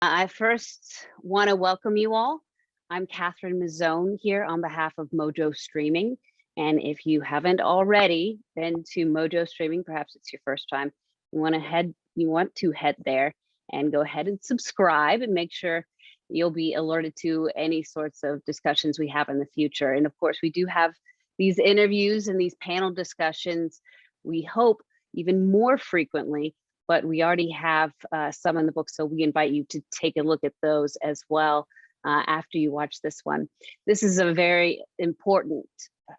I first want to welcome you all. I'm Catherine Mazzone here on behalf of MojoStreaming. And if you haven't already been to MojoStreaming, perhaps it's your first time, you want to head there and go ahead and subscribe and make sure you'll be alerted to any sorts of discussions we have in the future. And of course, we do have these interviews and these panel discussions, we hope even more frequently, but we already have some in the book, so we invite you to take a look at those as well after you watch this one. This is a very important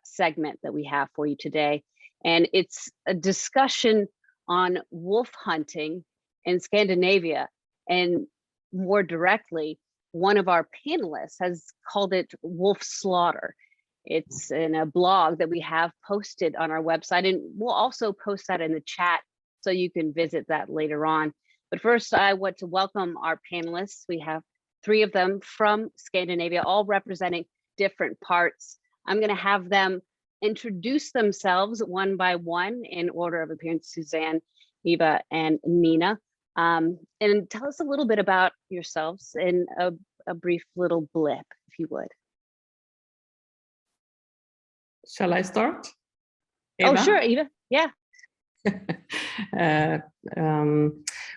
segment that we have for you today, and it's a discussion on wolf hunting in Scandinavia. And more directly, one of our panelists has called it wolf slaughter. It's in a blog that we have posted on our website, and we'll also post that in the chat so you can visit that later on. But first, I want to welcome our panelists. We have 3 of them from Scandinavia, all representing different parts. I'm going to have them introduce themselves one by one in order of appearance: Suzanne, Eva, and Nina. And tell us a little bit about yourselves in a brief little blip, if you would. Shall I start? Eva? Oh, sure, Eva. Yeah.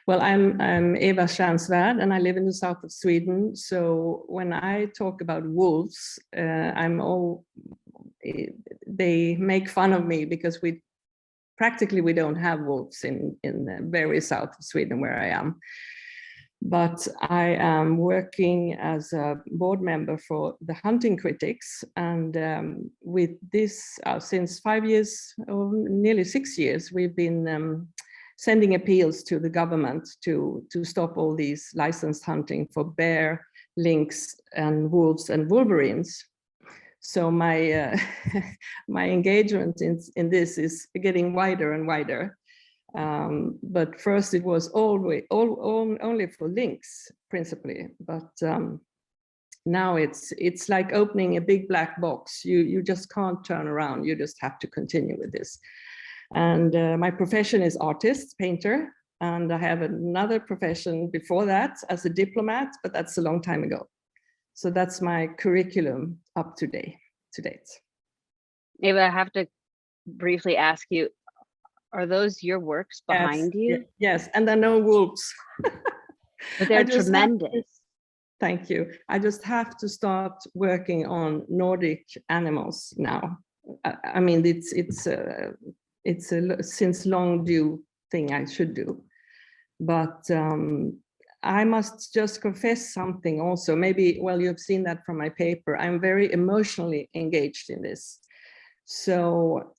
Well, I'm Eva Stjärnsvärd, and I live in the south of Sweden. So when I talk about wolves, they make fun of me because we don't have wolves in the very south of Sweden where I am. But I am working as a board member for the Hunting Critics, and with this, since 5 years, or nearly 6 years, we've been sending appeals to the government to stop all these licensed hunting for bear, lynx, and wolves and wolverines. So my my engagement in this is getting wider and wider. But first it was only for lynx principally, but now it's like opening a big black box. You just can't turn around. You just have to continue with this. And my profession is artist, painter, and I have another profession before that as a diplomat, but that's a long time ago. So that's my curriculum up to date. Eva, I have to briefly ask you, are those your works behind you? Yes, and there are no wolves. But they're tremendous. Thank you. I just have to start working on Nordic animals now. I mean, it's a since long due thing I should do. But I must just confess something also. A well, you've seen that from my paper. I'm very emotionally engaged in this. So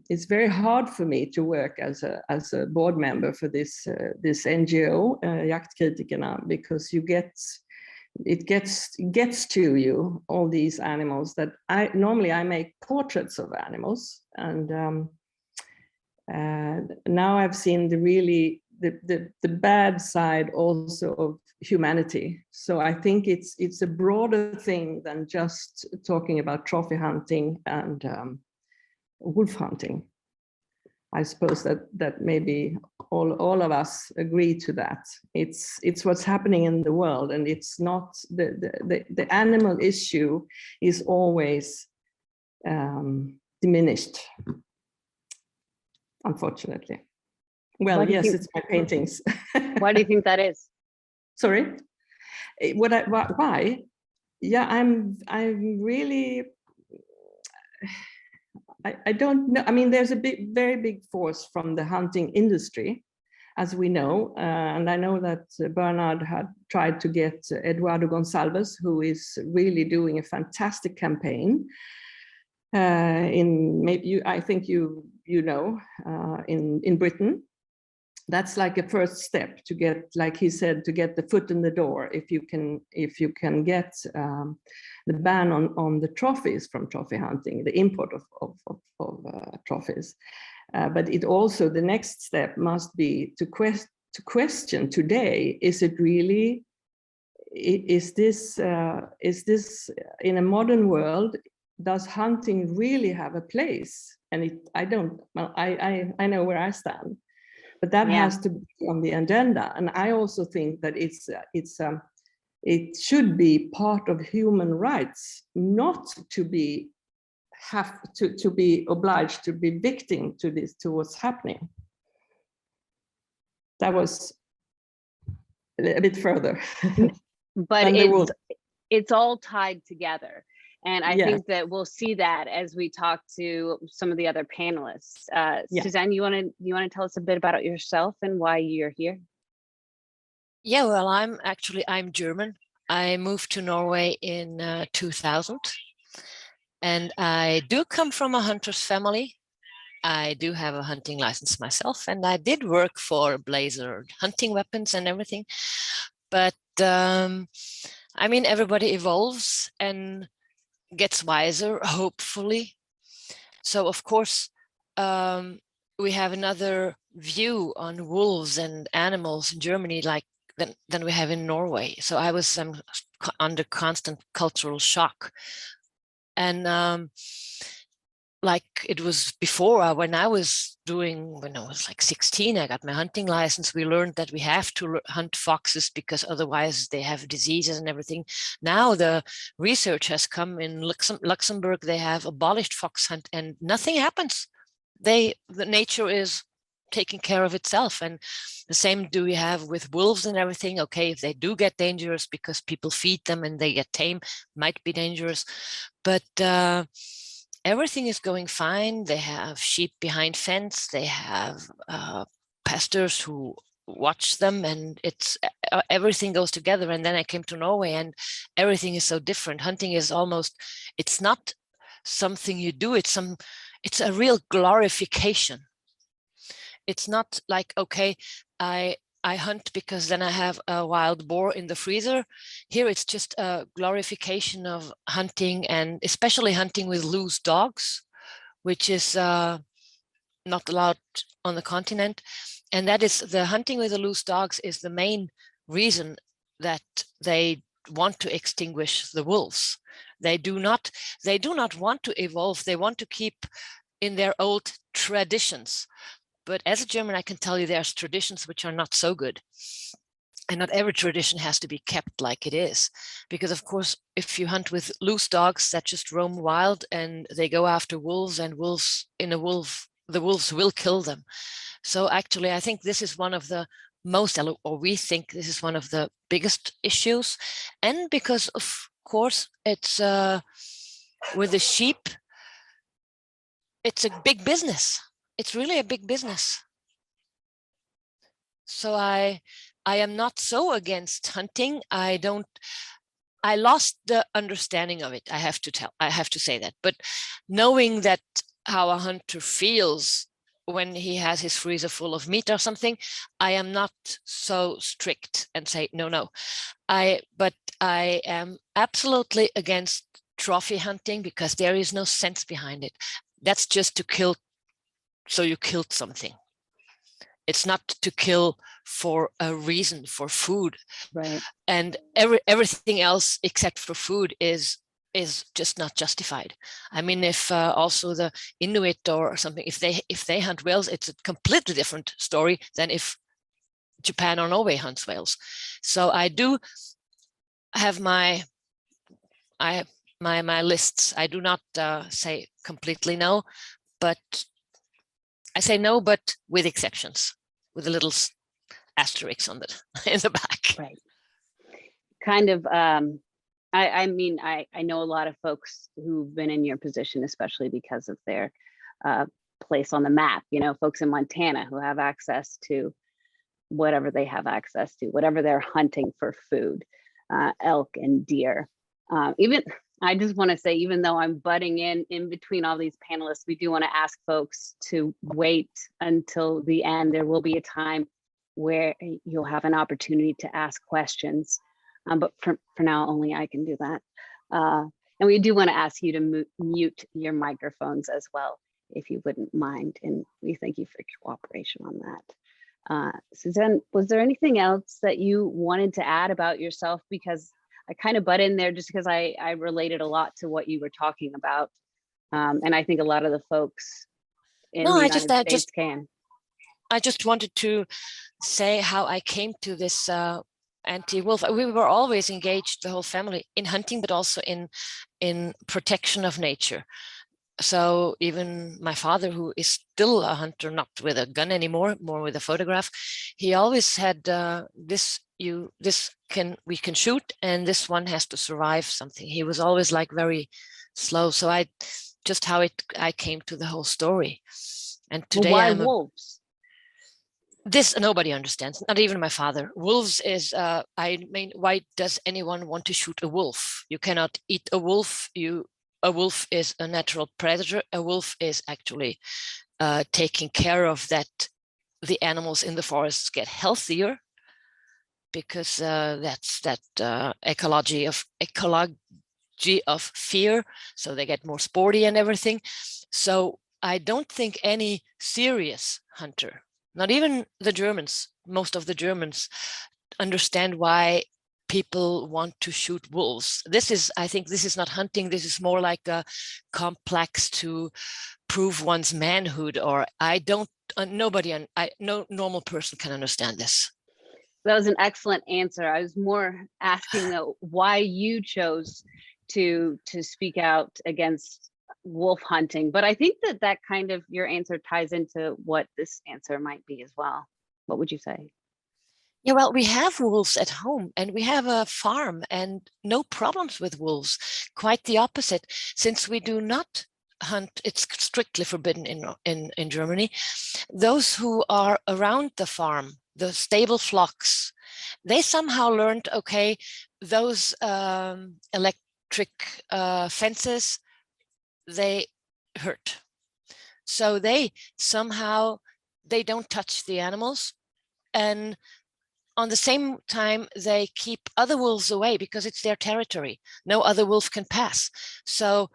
it's very hard for me to work as a board member for this NGO, Jaktkritikerna, because it gets to you, all these animals that normally I make portraits of animals, and now I've seen the bad side also of humanity. So I think it's a broader thing than just talking about trophy hunting and wolf hunting. I suppose that maybe all of us agree to that. It's what's happening in the world, and it's not the animal issue is always diminished, unfortunately. Well, yes, it's my paintings. Why do you think that is? Sorry, why? Yeah, I'm really, I don't know. I mean, there's a very big force from the hunting industry, as we know, and I know that Bernard had tried to get Eduardo Gonçalves, who is really doing a fantastic campaign. I think you know, in Britain. That's like a first step to get, like he said, to get the foot in the door. If you can get the ban on the trophies from trophy hunting, the import of trophies, but it also, the next step must be to question today: is it really? Is this in a modern world? Does hunting really have a place? And I know where I stand. but that Yeah. has to be on the agenda. And I also think that it should be part of human rights not to be obliged to be victim to what's happening. That was a bit further. But it's all tied together. And I think that we'll see that as we talk to some of the other panelists. Suzanne, you want to tell us a bit about yourself and why you're here? Yeah, well, I'm German. I moved to Norway in 2000, and I do come from a hunter's family. I do have a hunting license myself, and I did work for Blazer hunting weapons and everything. But I mean, everybody evolves and gets wiser, hopefully. So of course, we have another view on wolves and animals in Germany than we have in Norway. So I was under constant cultural shock. And like it was before, when I was like 16, I got my hunting license. We learned that we have to hunt foxes because otherwise they have diseases and everything. Now the research has come in Luxembourg. They have abolished fox hunt and nothing happens. The nature is taking care of itself. And the same do we have with wolves and everything. Okay, if they do get dangerous because people feed them and they get tame, might be dangerous. But everything is going fine. They have sheep behind fence. They have pastors who watch them, and it's everything goes together. And then I came to Norway, and everything is so different. Hunting is it's not something you do. It's a real glorification. It's not like, okay, I hunt because then I have a wild boar in the freezer. Here it's just a glorification of hunting, and especially hunting with loose dogs, which is not allowed on the continent. And that is the hunting with the loose dogs is the main reason that they want to extinguish the wolves. They do not want to evolve. They want to keep in their old traditions. But as a German, I can tell you there's traditions which are not so good. And not every tradition has to be kept like it is. Because of course, if you hunt with loose dogs that just roam wild and they go after wolves, and the wolves will kill them. So actually, I think this is one of the we think this is one of the biggest issues. And because of course, it's with the sheep, it's a big business. It's really a big business. So I am not so against hunting. I lost the understanding of it. I have to say that. But knowing that how a hunter feels when he has his freezer full of meat or something, I am not so strict and say no. But I am absolutely against trophy hunting because there is no sense behind it. That's just to kill. So you killed something. It's not to kill for a reason, for food. Right. And everything else except for food is just not justified. I mean, if also the Inuit or something, if they hunt whales, it's a completely different story than if Japan or Norway hunts whales. So I do have my lists. I do not say completely no, but I say no, but with exceptions, with a little asterisk on in the back. Right. Kind of. I mean, I know a lot of folks who've been in your position, especially because of their place on the map. You know, folks in Montana who have access to whatever they have access to, whatever they're hunting for food, elk and deer. I just want to say, even though I'm butting in between all these panelists, we do want to ask folks to wait until the end. There will be a time where you'll have an opportunity to ask questions. But for now, only I can do that. And we do want to ask you to mute your microphones as well, if you wouldn't mind. And we thank you for your cooperation on that. Suzanne, was there anything else that you wanted to add about yourself? Because I kind of butt in there just because I related a lot to what you were talking about. And I think a lot of the folks in the United States can. I just wanted to say how I came to this anti-wolf. We were always engaged, the whole family, in hunting, but also in protection of nature. So even my father, who is still a hunter, not with a gun anymore, more with a photograph, he always had we can shoot, and this one has to survive something. He was always like very slow. So I came to the whole story. And today Why wolves? This nobody understands, not even my father. Wolves is, I mean, why does anyone want to shoot a wolf? You cannot eat a wolf. A wolf is a natural predator. A wolf is actually taking care of that the animals in the forests get healthier, because that's that ecology of fear. So they get more sporty and everything. So I don't think any serious hunter, not even the Germans, most of the Germans, understand why people want to shoot wolves. I think this is not hunting. This is more like a complex to prove one's manhood, or no normal person can understand this. That was an excellent answer. I was more asking though, why you chose to speak out against wolf hunting, but I think that kind of your answer ties into what this answer might be as well. What would you say? Yeah, well, we have wolves at home, and we have a farm, and no problems with wolves. Quite the opposite. Since we do not hunt, it's strictly forbidden in Germany. Those who are around the farm, the stable flocks, they somehow learned, okay, those electric fences, they hurt. So they don't touch the animals, and on the same time, they keep other wolves away because it's their territory. No other wolf can pass. So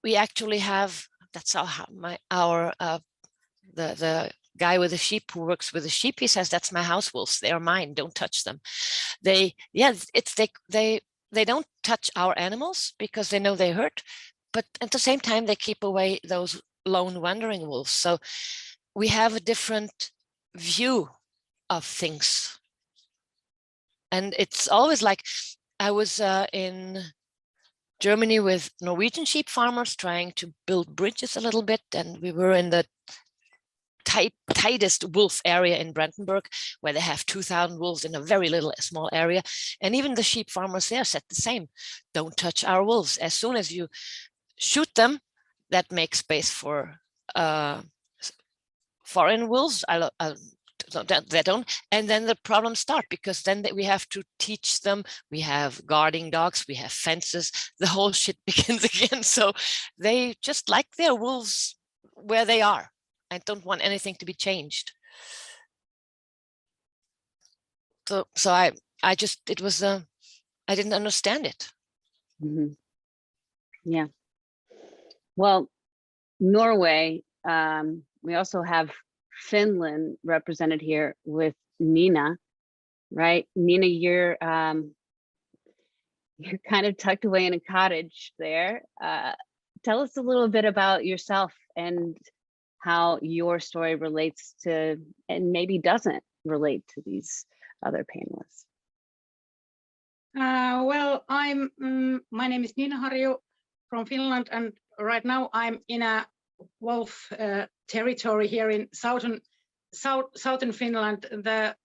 we actually have, that's the guy with the sheep who works with the sheep, he says, that's my house wolves. They are mine. Don't touch them. They don't touch our animals because they know they hurt, but at the same time, they keep away those lone wandering wolves. So we have a different view of things. And it's always like, I was in Germany with Norwegian sheep farmers trying to build bridges a little bit. And we were in the tightest wolf area in Brandenburg, where they have 2,000 wolves in a very small area. And even the sheep farmers there said the same. Don't touch our wolves. As soon as you shoot them, that makes space for foreign wolves. They don't, and then the problems start, because then we have to teach them. We have guarding dogs, we have fences, the whole shit begins again. So they just like their wolves where they are and don't want anything to be changed. So I didn't understand it. Mm-hmm. Yeah. Well, Norway, we also have Finland represented here with Nina, right? Nina, you're kind of tucked away in a cottage there. Tell us a little bit about yourself and how your story relates to, and maybe doesn't relate to, these other panelists. Well, my name is Nina Harju from Finland, and right now I'm in a wolf territory here in southern Finland. The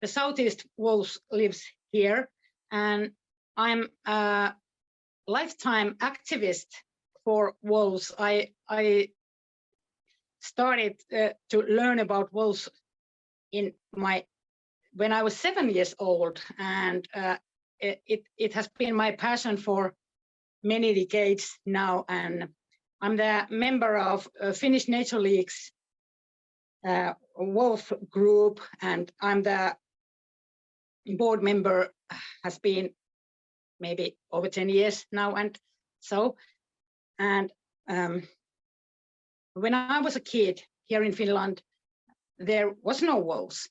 southeast wolves lives here, and I'm a lifetime activist for wolves. I started to learn about wolves when I was 7 years old, and it has been my passion for many decades now. And I'm the member of Finnish Nature League's wolf group, and I'm the board member, has been maybe over 10 years now. And when I was a kid here in Finland, there was no wolves.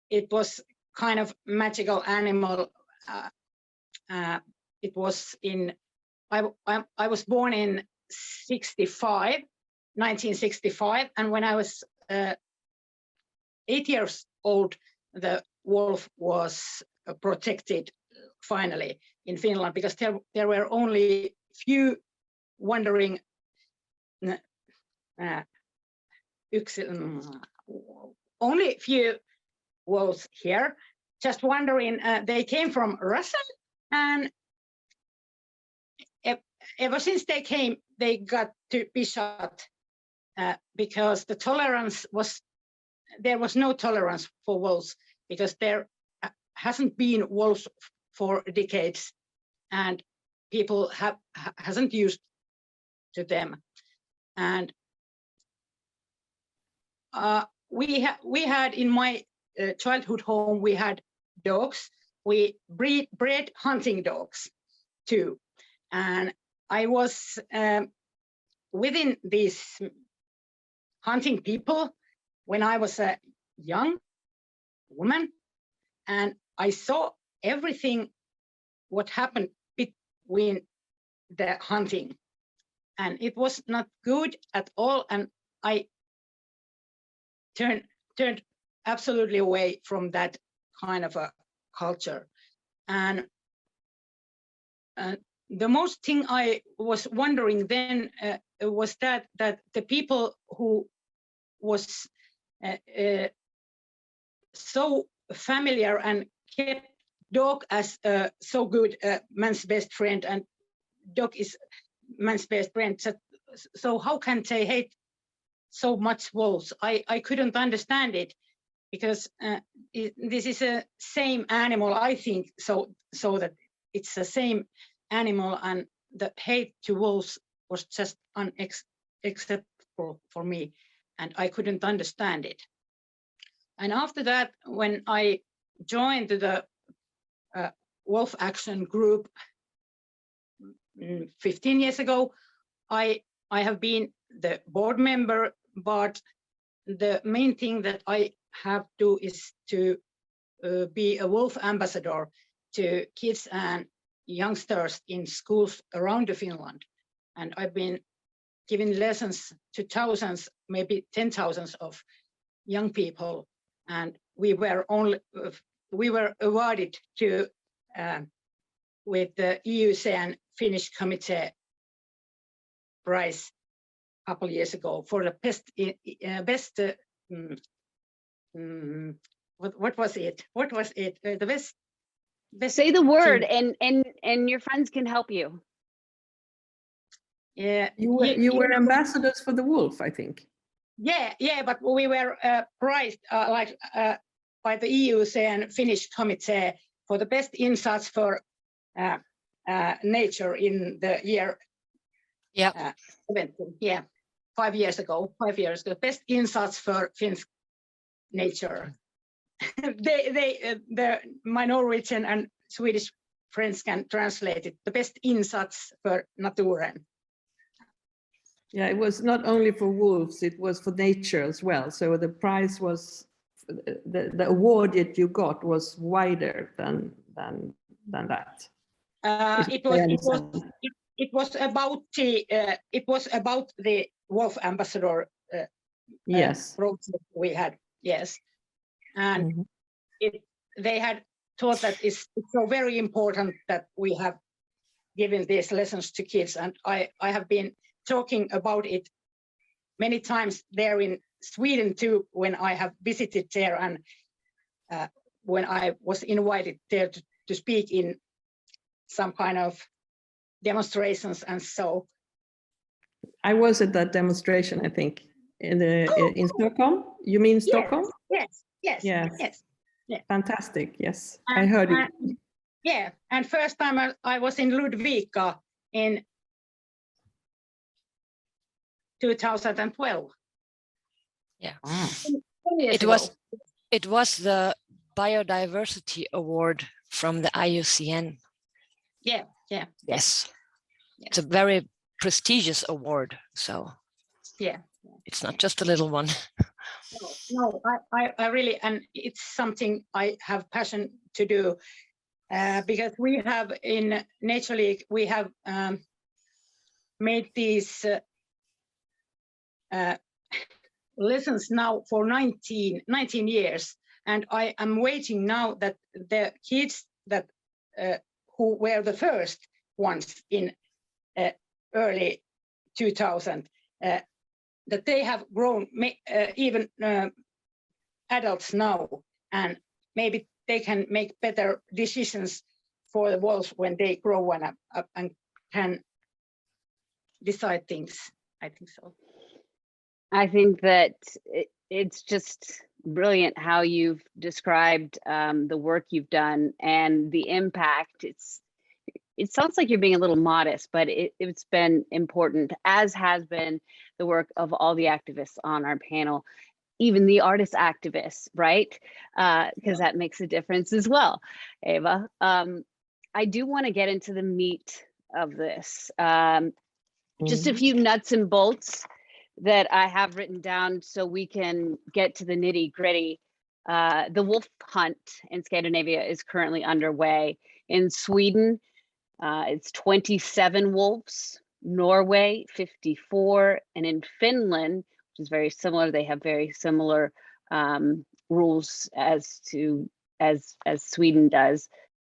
It was kind of magical animal. It was I was born in 1965, and when I was 8 years old, the wolf was protected finally in Finland, because there were only few wandering only few wolves here, just wondering. They came from Russia, and ever since they came, they got to be shot because there was no tolerance for wolves, because there hasn't been wolves for decades, and people hasn't used to them. And we had in my childhood home, we had dogs. We bred hunting dogs too, and I was within these hunting people when I was a young woman, and I saw everything what happened between the hunting, and it was not good at all, and I turned absolutely away from that kind of a culture. And the most thing I was wondering then was that the people who was so familiar and kept dog as so good man's best friend, and dog is man's best friend. So how can they hate so much wolves? I couldn't understand it, because this is a same animal, I think, so that it's the same animal, and the hate to wolves was just unacceptable for me, and I couldn't understand it. And after that, when I joined the Wolf Action Group 15 years ago, I have been the board member, but the main thing that I have to do is to be a wolf ambassador to kids and youngsters in schools around Finland. And I've been giving lessons to thousands, maybe 10,000 of young people. And we were awarded to with the EUCN Finnish Committee prize a couple of years ago for the best what was it? What was it? The best. Say the word, and your friends can help you. Yeah, you were ambassadors for the wolf, I think. Yeah, but we were prized by the EUCN Finnish Committee for the best insights for nature in the year. Yeah. 5 years ago. Best insights for Finnish nature. My Norwegian and Swedish friends can translate it. The best insights for naturen. Yeah, it was not only for wolves, it was for nature as well. So the prize was, the award that you got was wider than that. It was about the Wolf Ambassador yes. project we had. Yes, and they had thought that it's so very important that we have given these lessons to kids, and I have been talking about it many times there in Sweden too, when I have visited there, and when I was invited there to speak in some kind of demonstrations and so. I was at that demonstration, I think, in Stockholm. You mean Stockholm? Yes. Yeah. Fantastic. Yes, I heard it. Yeah, and first time I was in Ludvika in 2012. Yeah. Wow. It was the Biodiversity Award from the IUCN. Yeah. Yes. It's a very prestigious award, so yeah, it's not just a little one. No, I really, and it's something I have passion to do, because we have in Nature League, we have lessons now for 19 years, and I am waiting now that the kids that who were the first ones in early 2000, that they have grown even adults now, and maybe they can make better decisions for the wolves when they grow up and can decide things. I think so. I think that it's just brilliant how you've described the work you've done and the impact. It sounds like you're being a little modest, but it's been important, as has been the work of all the activists on our panel, even the artist activists, right? Because that makes a difference as well, Eva. I do want to get into the meat of this. Just a few nuts and bolts that I have written down so we can get to the nitty gritty. The wolf hunt in Scandinavia is currently underway. In Sweden, it's 27 wolves, Norway 54, and in Finland, which is very similar, they have very similar rules as Sweden does.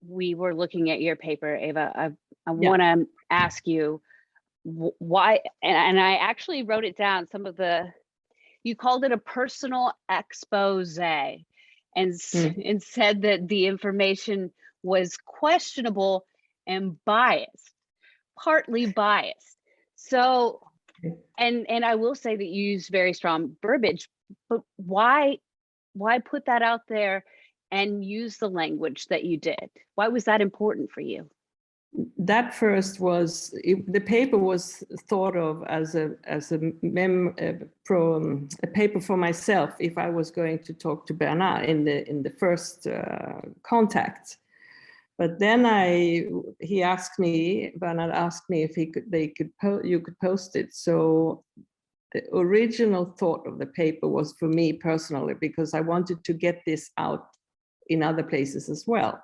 We were looking at your paper, Eva. I want to ask you why, and I actually wrote it down, you called it a personal expose, and said that the information was questionable and biased, partly biased. So, and I will say that you use very strong verbiage, but why put that out there and use the language that you did? Why was that important for you? That first was, the paper was thought of as a paper for myself if I was going to talk to Bernard in the first contact. But then Bernard asked me if you could post it. So the original thought of the paper was for me personally, because I wanted to get this out in other places as well.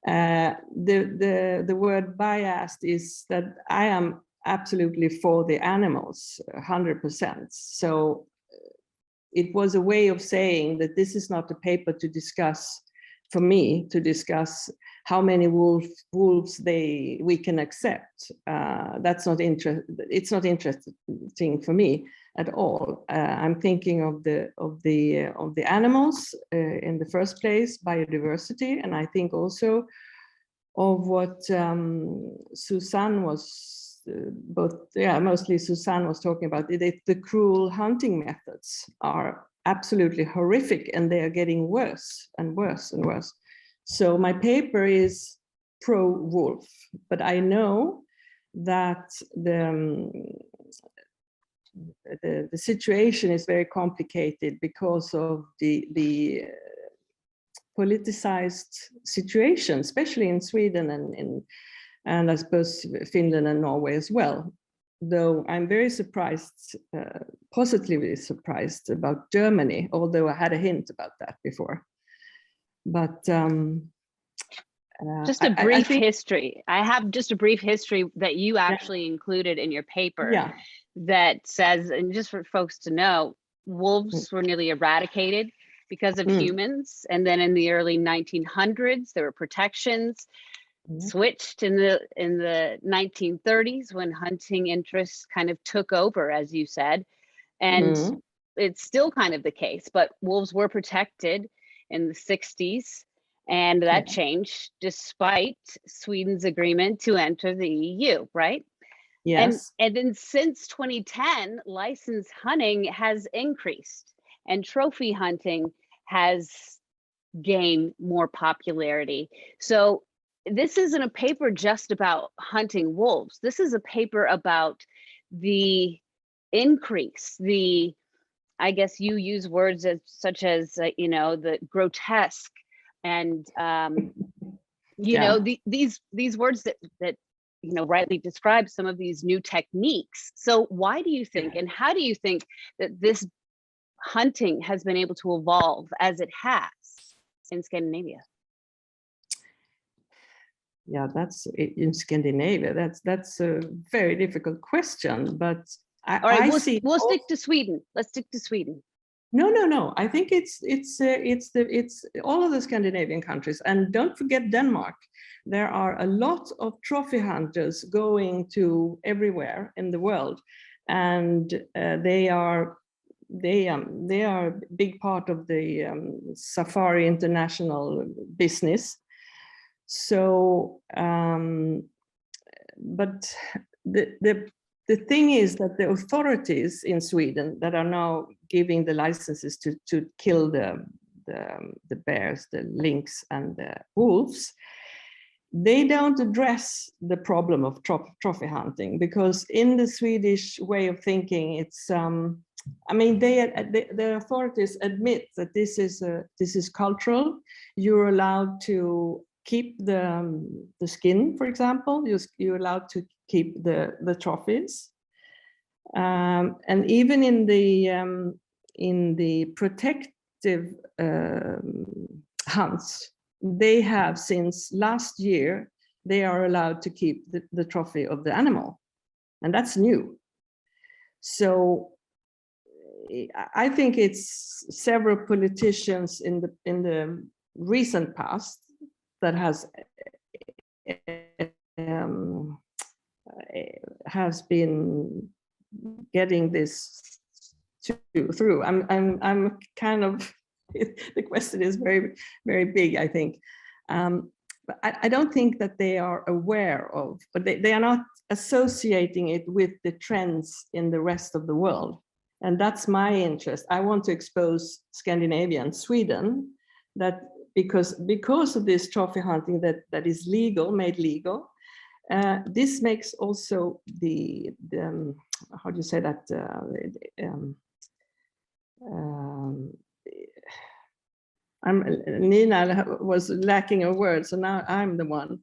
The word biased is that I am absolutely for the animals, 100%. So it was a way of saying that this is not a paper to discuss, for me, to discuss how many wolves we can accept. That's not it's not interesting for me at all. I'm thinking of the animals in the first place, biodiversity, and I think also of what Susanne was mostly Susanne was talking about. The cruel hunting methods are absolutely horrific, and they are getting worse and worse and worse. So my paper is pro-wolf, but I know that the situation is very complicated because of the politicized situation, especially in Sweden and I suppose Finland and Norway as well. Though I'm very surprised, positively surprised about Germany, although I had a hint about that before. But just a brief history. I have just a brief history that you actually included in your paper that says, and just for folks to know, wolves were nearly eradicated because of humans. And then in the early 1900s, there were protections, switched in the 1930s when hunting interests kind of took over, as you said. And it's still kind of the case, but wolves were protected in the 60s, and that changed despite Sweden's agreement to enter the EU, right? Yes. And then since 2010, licensed hunting has increased and trophy hunting has gained more popularity. So this isn't a paper just about hunting wolves. This is a paper about the increase, I guess you use words such as, the grotesque and, these words that rightly describe some of these new techniques. So why do you think, and how do you think that this hunting has been able to evolve as it has in Scandinavia? Yeah, that's in Scandinavia. That's a very difficult question, but All right, I we'll, see we'll stick to Sweden. Let's stick to Sweden. No. I think it's all of the Scandinavian countries, and don't forget Denmark. There are a lot of trophy hunters going to everywhere in the world, and they are a big part of the Safari International business. So, but the thing is that the authorities in Sweden that are now giving the licenses to kill the bears, the lynx, and the wolves, they don't address the problem of trophy hunting, because in the Swedish way of thinking, it's I mean, the authorities admit that this is cultural. You're allowed to keep the skin, for example. You're allowed to keep the trophies, and even in the protective hunts, they have, since last year, they are allowed to keep the trophy of the animal, and that's new. So I think it's several politicians in the recent past that has been getting this through. I'm kind of the question is very, very big, I think. But I don't think that they are aware of, but they are not associating it with the trends in the rest of the world. And that's my interest. I want to expose Scandinavia and Sweden, that because of this trophy hunting that is legal, made legal, this makes also the how do you say that, Nina was lacking a word, so now I'm the one,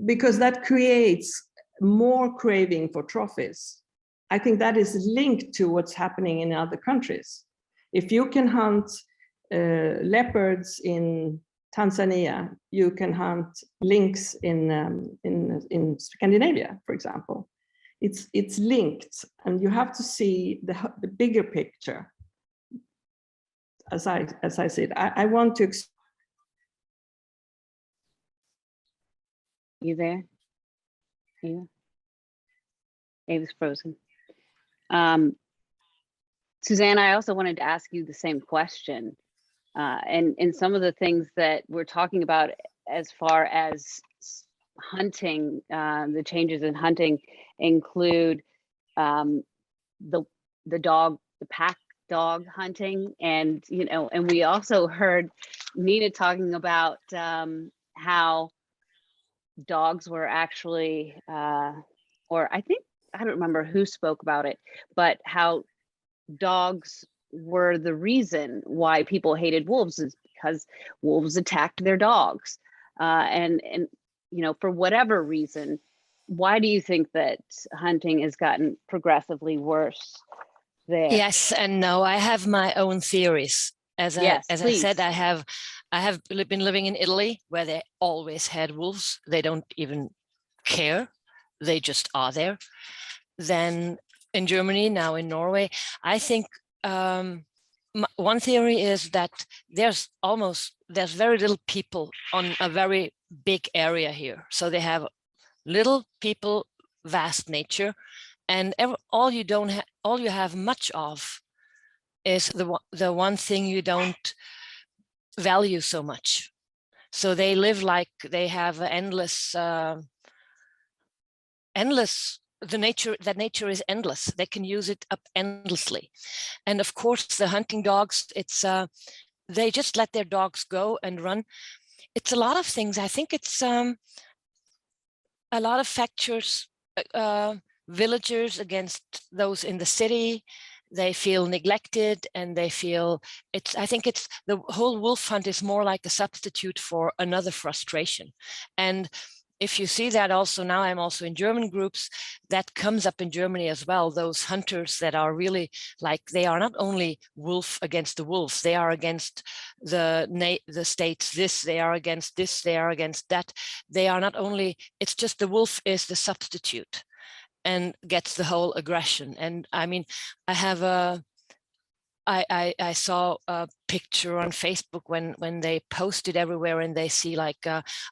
because that creates more craving for trophies. I think that is linked to what's happening in other countries. If you can hunt leopards in Tanzania, you can hunt lynx in Scandinavia, for example. It's linked, and you have to see the bigger picture. As I said, I want to. You there? Yeah. Ava's frozen. Suzanne, I also wanted to ask you the same question. And some of the things that we're talking about as far as hunting, the changes in hunting include the pack dog hunting, and and we also heard Nina talking about how dogs were actually, or I don't remember who spoke about it, but how dogs were the reason why people hated wolves, is because wolves attacked their dogs, and for whatever reason. Why do you think that hunting has gotten progressively worse there? Yes and no. I have my own theories. As I said, I have been living in Italy, where they always had wolves. They don't even care. They just are there. Then in Germany, now in Norway, I think one theory is that there's very little people on a very big area here. So they have little people, vast nature, and all you have much of is the one thing you don't value so much. So they live like they have endless. Nature is endless. They can use it up endlessly. And of course, the hunting dogs, they just let their dogs go and run. It's a lot of things. I think it's a lot of factors, villagers against those in the city. They feel neglected, and they feel I think it's the whole wolf hunt is more like a substitute for another frustration. And if you see that also, now I'm also in German groups, that comes up in Germany as well, those hunters that are really like, they are not only wolf against the wolves, they are against the states this, they are against this, they are against that. They are not only, it's just the wolf is the substitute. and gets the whole aggression. And I mean, I have I saw a picture on Facebook when they posted everywhere, and they see like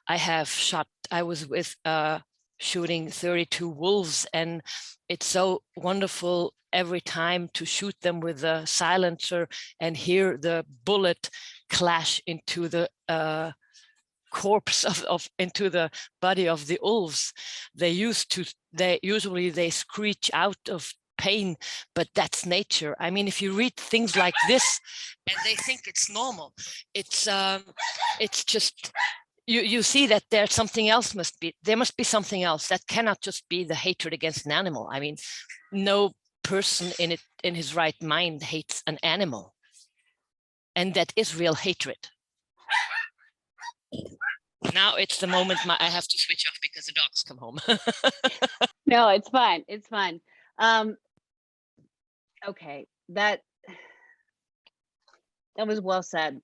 I was with shooting 32 wolves, and it's so wonderful every time to shoot them with a silencer and hear the bullet clash into the corpse into the body of the wolves. They usually screech out of pain, but that's nature. I mean, if you read things like this and they think it's normal, it's just you see that there's something else. There must be something else. That cannot just be the hatred against an animal. I mean, no person in his right mind hates an animal, and that is real hatred. Now it's the moment I have to switch off because the dogs come home. No, it's fine. It's fine. Okay, that was well said.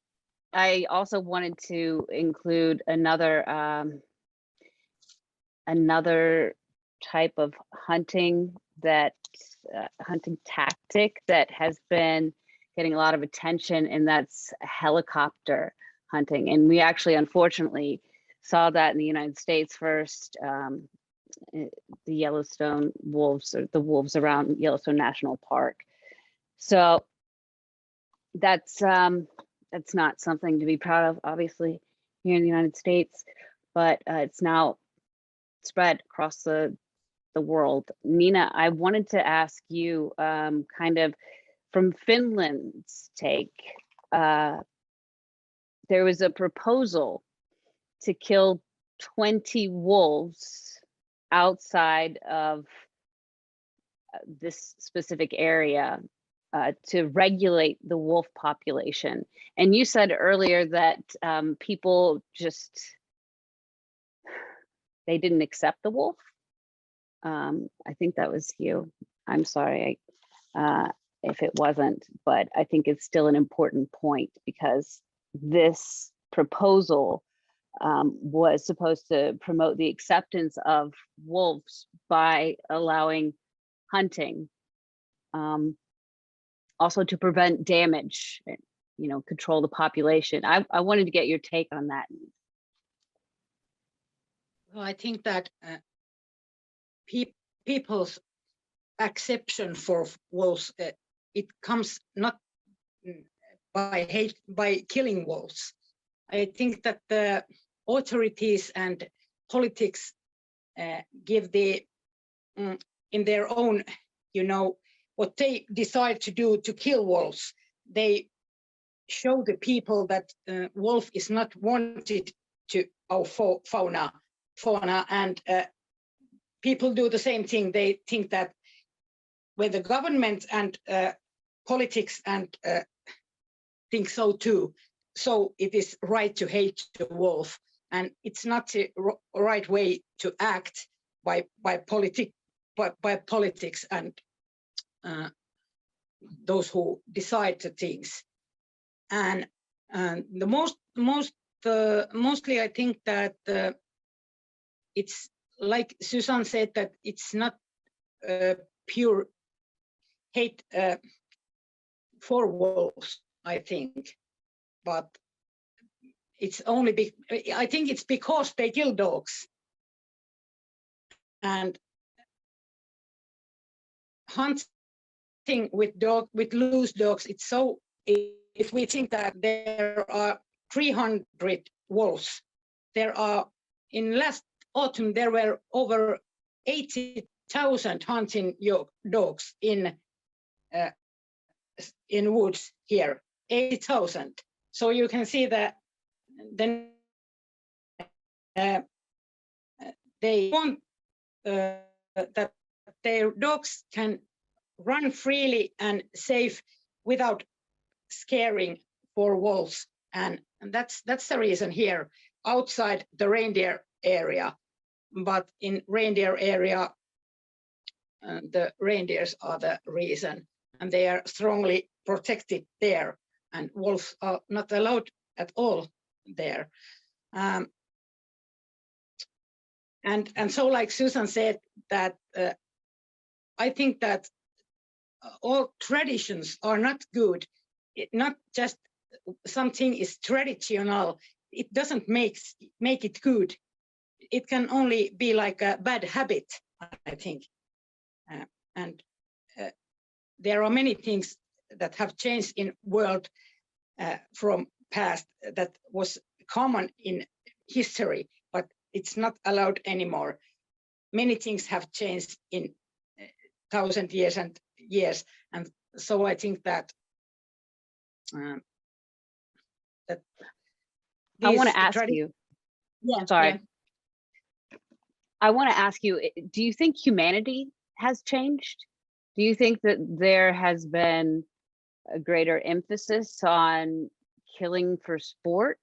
I also wanted to include another type of hunting tactic that has been getting a lot of attention, and that's helicopter hunting. And we actually, unfortunately, saw that in the United States first. The Yellowstone wolves, or the wolves around Yellowstone National Park. So that's not something to be proud of, obviously, here in the United States, but it's now spread across the world. Nina, I wanted to ask you, kind of from Finland's take, there was a proposal to kill 20 wolves outside of this specific area to regulate the wolf population. And you said earlier that people just, they didn't accept the wolf. I think that was you. I'm sorry if it wasn't, but I think it's still an important point, because this proposal was supposed to promote the acceptance of wolves by allowing hunting, also to prevent damage, control the population. I wanted to get your take on that. Well, I think that people's acceptance for wolves, it comes not by hate, by killing wolves. I think that the authorities and politics give in their own, what they decide to do to kill wolves. They show the people that wolf is not wanted to our fauna, and people do the same thing. They think that when the government and politics and think so too, so it is right to hate the wolf, and it's not the right way to act by politics and those who decide the things. And the mostly I think that it's like Susan said, that it's not pure hate for wolves, I think, but it's only I think it's because they kill dogs, and hunting with loose dogs. It's so, if we think that there are 300 wolves, there are, in last autumn there were over 80,000 hunting dogs in woods here, 80,000. So you can see that then they want that their dogs can run freely and safe without scaring for wolves, and that's the reason here outside the reindeer area. But in reindeer area, the reindeers are the reason, and they are strongly protected there, and wolves are not allowed at all there. And so, like Susan said, that I think that all traditions are not good. Not just something is traditional, it doesn't make it good. It can only be like a bad habit, I think. And there are many things that have changed in world from past that was common in history, but it's not allowed anymore. Many things have changed in 1,000 years and years, and so I think that I want to ask you. Yeah, sorry. yeah. I want to ask you, do you think humanity has changed? Do you think that there has been a greater emphasis on killing for sport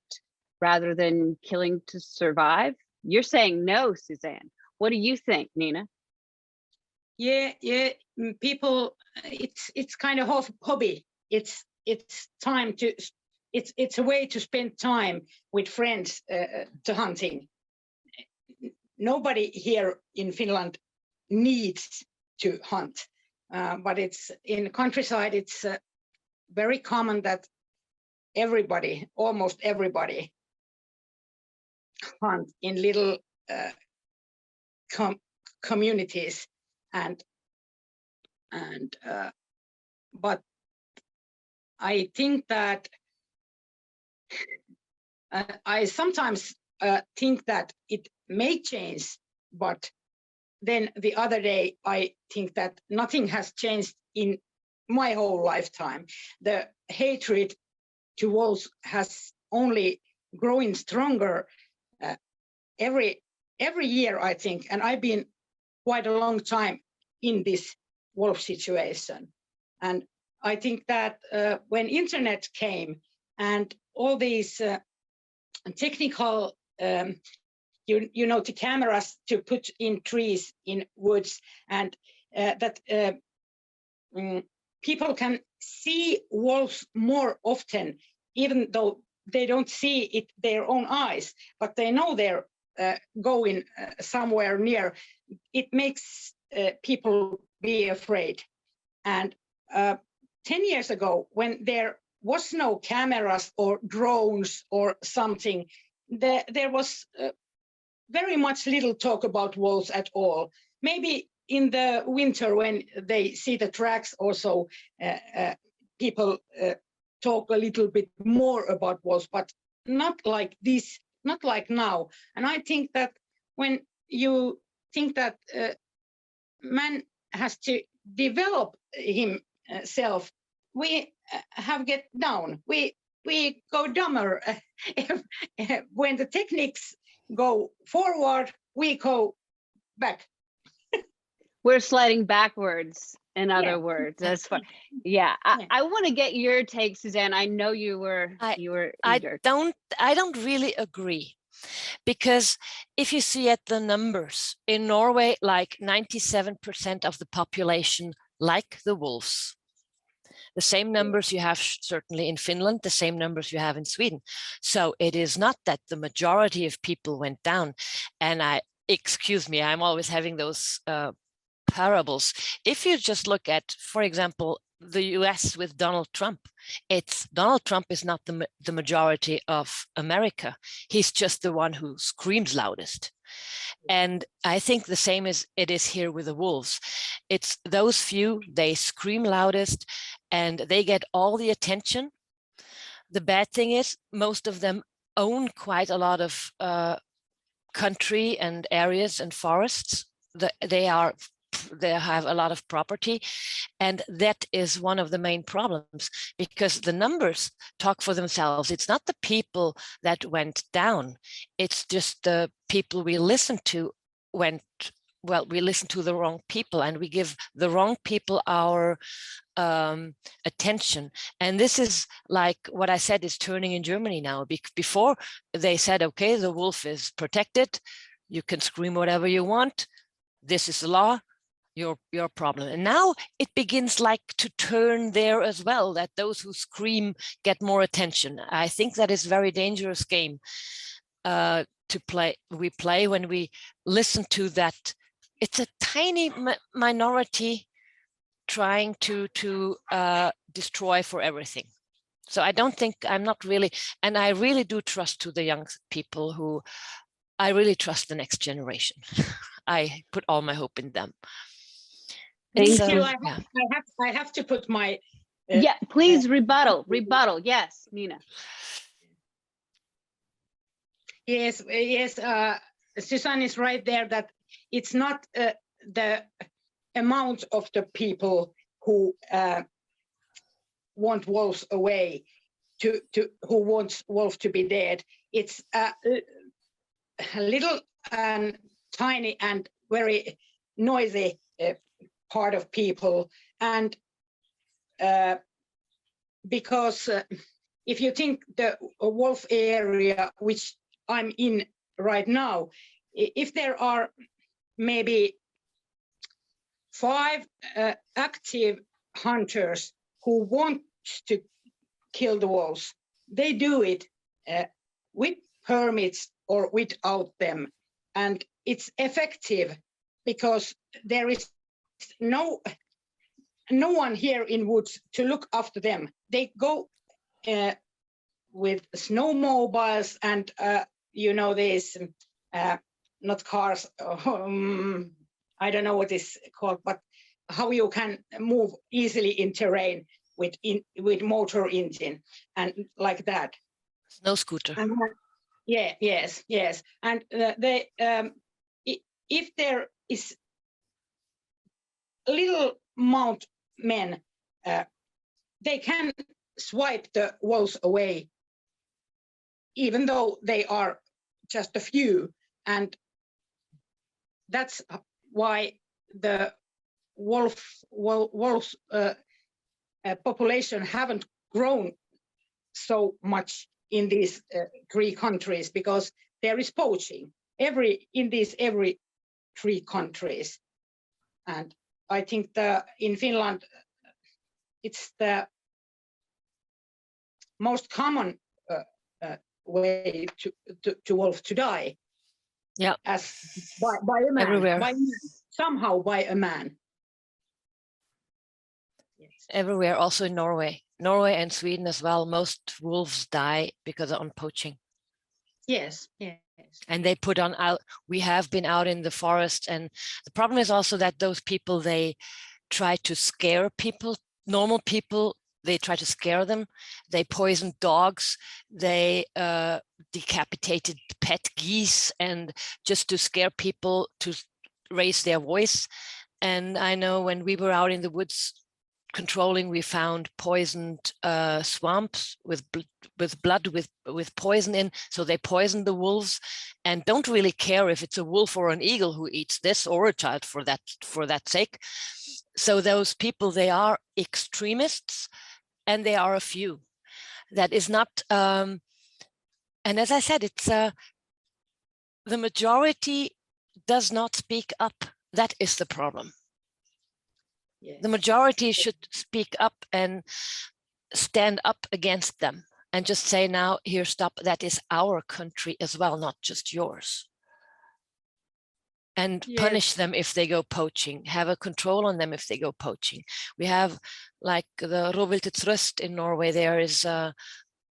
rather than killing to survive? You're saying no, Suzanne. What do you think, Nina? Yeah, people, it's kind of hobby. It's time to, it's a way to spend time with friends to hunting. Nobody here in Finland needs to hunt, but it's in countryside, it's very common that everybody, almost everybody, hunt in little communities, but I think that I sometimes think that it may change, but then the other day I think that nothing has changed in my whole lifetime. The hatred to wolves has only growing stronger every year, I think, and I've been quite a long time in this wolf situation. And I think that when internet came and all these technical, you know, the cameras to put in trees, in woods, and that people can see wolves more often, even though they don't see it their own eyes, but they know they're going somewhere near. It makes people be afraid. And 10 years ago, when there was no cameras or drones or something, there was very much little talk about wolves at all. Maybe in the winter when they see the tracks also, people talk a little bit more about wolves, but not like this, not like now. And I think that when you think that man has to develop himself, we have get down. We go dumber. When the techniques go forward, we go back. We're sliding backwards, in other words. That's fun. Yeah, I want to get your take, Suzanne. I know you were eager. I don't really agree, because if you see at the numbers in Norway, like 97% of the population like the wolves. The same numbers you have certainly in Finland, the same numbers you have in Sweden. So it is not that the majority of people went down. And excuse me, I'm always having those parables. If you just look at, for example, the US with Donald Trump, Donald Trump is not the majority of America. He's just the one who screams loudest. And I think the same as it is here with the wolves. It's those few, they scream loudest and they get all the attention. The bad thing is most of them own quite a lot of country and areas and forests. They have a lot of property, and that is one of the main problems, because the numbers talk for themselves. It's not the people that went down, it's just the people we listened to we listened to the wrong people, and we give the wrong people our attention. And this is like what I said is turning in Germany now. Before they said, okay, the wolf is protected, you can scream whatever you want, this is the law, your problem. And now it begins like to turn there as well, that those who scream get more attention. I think that is a very dangerous game to play. We play when we listen to that it's a tiny minority trying to destroy for everything. So I don't think, I'm not really, and I really do trust to the young people who, I really trust the next generation. I put all my hope in them. Thank you. I have to put my yeah, please rebuttal. Yes, Nina. Yes, Susanne is right there that it's not the amount of the people who want wolves away, who wants wolf to be dead. It's a little and tiny and very noisy part of people, and because if you think the wolf area which I'm in right now, if there are maybe 5 active hunters who want to kill the wolves, they do it with permits or without them, and it's effective because there is no one here in woods to look after them. They go with snowmobiles and you know, these not cars, I don't know what is called, but how you can move easily in terrain with motor engine and like that. Snow scooter. And, yes, and if there is little amount men, they can swipe the wolves away, even though they are just a few, and that's why the wolves population haven't grown so much in these 3 countries, because there is poaching in these 3 countries, and I think in Finland it's the most common way to wolf to die. Yeah, as by a man, everywhere. Somehow by a man. Yes. Everywhere, also in Norway and Sweden as well. Most wolves die because of poaching. Yes. And they put on out. We have been out in the forest, and the problem is also that those people, they try to scare people, normal people. They try to scare them. They poisoned dogs. They decapitated pet geese, and just to scare people to raise their voice. And I know when we were out in the woods controlling, we found poisoned swamps with blood with poison in. So they poisoned the wolves, and don't really care if it's a wolf or an eagle who eats this, or a child for that sake. So those people, they are extremists, and they are a few. That is not, and as I said, it's the majority does not speak up. That is the problem. Yes. The majority should speak up and stand up against them, and just say, now, here, stop. That is our country as well, not just yours. And yes, punish them if they go poaching, have a control on them if they go poaching. We have, like, the Rovviltets Röst in Norway, there is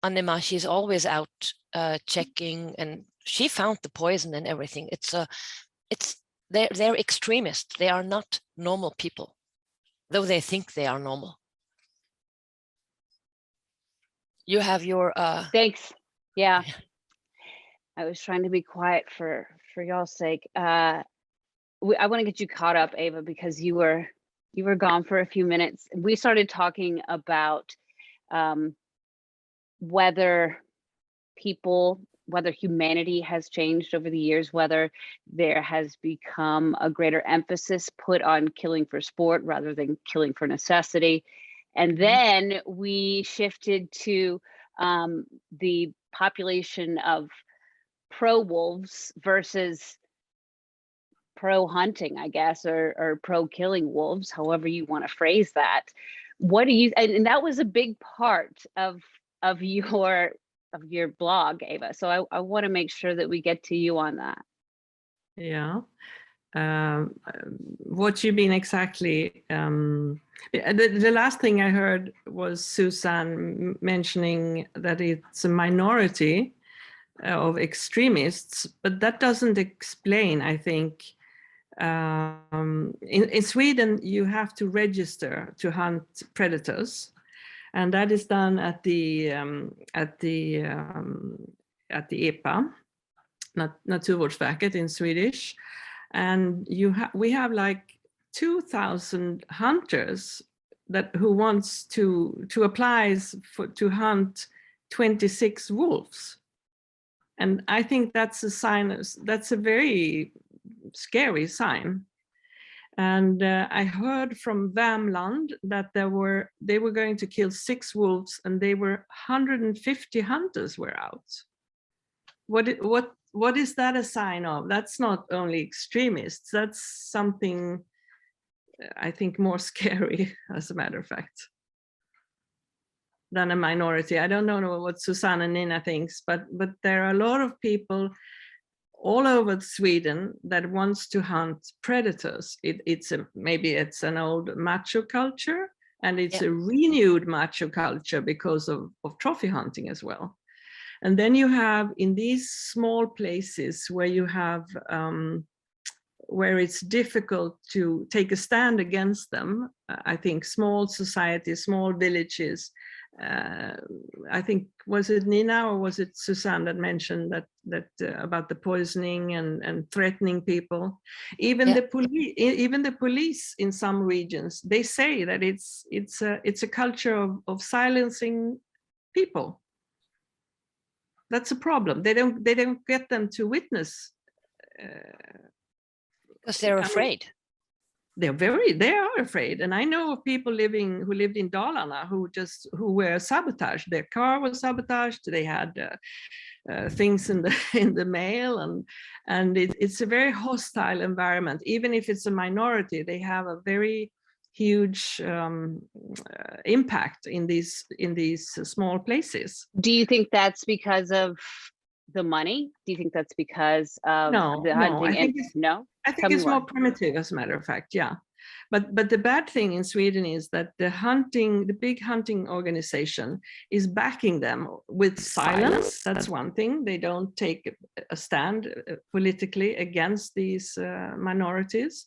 Annema, she's always out checking, and she found the poison and everything. They're extremists. They are not normal people, though they think they are normal. You have your thanks. Yeah. I was trying to be quiet for y'all's sake. I want to get you caught up, Eva, because you were gone for a few minutes. We started talking about whether humanity has changed over the years, whether there has become a greater emphasis put on killing for sport rather than killing for necessity. And then we shifted to the population of pro wolves versus pro hunting, I guess, or pro killing wolves, however you want to phrase that. What do you, and that was a big part of your blog, Eva. So I want to make sure that we get to you on that. Yeah. what you mean exactly? The last thing I heard was Susanne mentioning that it's a minority of extremists, but that doesn't explain, I think. In Sweden, you have to register to hunt predators, and that is done at the EPA, Naturvårdsverket in Swedish. And we have like 2,000 hunters who wants to apply to hunt 26 wolves. And I think that's a sign, that's a very scary sign. And I heard from Värmland that they were going to kill 6 wolves, and they were 150 hunters were out. What is that a sign of? That's not only extremists, that's something I think more scary, as a matter of fact, than a minority. I don't know what Susanne and Nina thinks, but there are a lot of people all over Sweden that wants to hunt predators. Maybe it's an old macho culture, and it's a renewed macho culture because of trophy hunting as well. And then you have in these small places where you have where it's difficult to take a stand against them. I think small societies, small villages. I think, was it Nina or was it Susanne that mentioned that about the poisoning and threatening people? Even the police in some regions, they say that it's a culture of silencing people. That's a problem. They don't get them to witness because they're afraid. They are afraid. And I know of people who lived in Dalarna who were sabotaged. Their car was sabotaged. They had things in the mail, and it's a very hostile environment. Even if it's a minority, they have a very huge impact in these small places. Do you think that's because of the money? Do you think that's because of the hunting? I think it's more primitive, as a matter of fact, yeah. But the bad thing in Sweden is that the big hunting organization is backing them with silence. That's one thing. They don't take a stand politically against these minorities.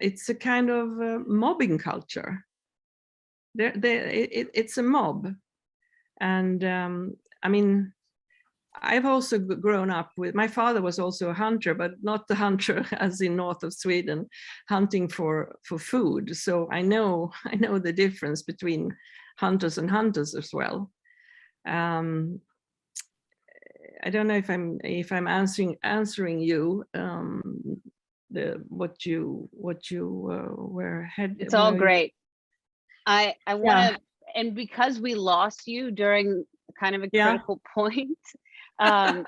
It's a kind of mobbing culture. It's a mob. And I mean, I've also grown up with, my father was also a hunter, but not the hunter as in north of Sweden, hunting for food. So I know the difference between hunters and hunters as well. I don't know if I'm answering you what you were heading. It's all great. I want to, and because we lost you during kind of a critical point, I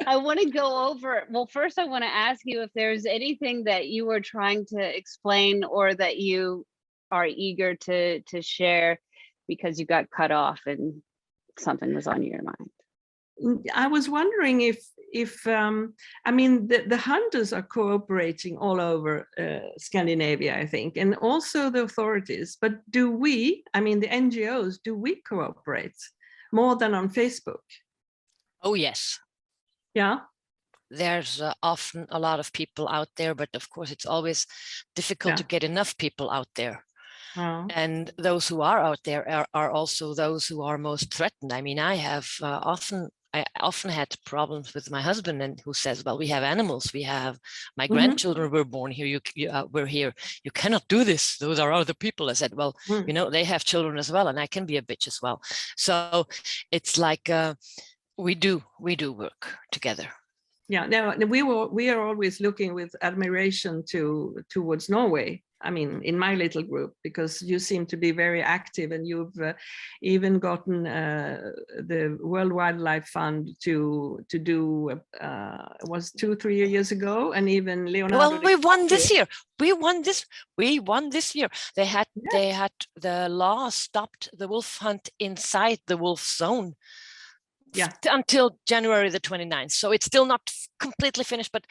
want to go over, well, first I want to ask you if there's anything that you were trying to explain or that you are eager to share because you got cut off and something was on your mind. I was wondering if I mean, the hunters are cooperating all over Scandinavia, I think, and also the authorities. But do we, I mean, the NGOs, do we cooperate more than on Facebook? Oh, yes. Yeah. There's often a lot of people out there, but of course it's always difficult to get enough people out there. And those who are out there are also those who are most threatened. I mean, I often had problems with my husband, and who says, well, we have animals, we have my grandchildren were born here, we're here, you cannot do this, those are other people. I said, well, you know, they have children as well, and I can be a bitch as well. So it's like we do work together. Yeah, now we are always looking with admiration towards Norway. I mean, in my little group, because you seem to be very active, and you've even gotten the World Wildlife Fund to do was 2-3 years ago, and even Leonardo. Well, we won this year. We won this year. They had the law stopped the wolf hunt inside the wolf zone. Yeah. until January the 29th. So it's still not completely finished, but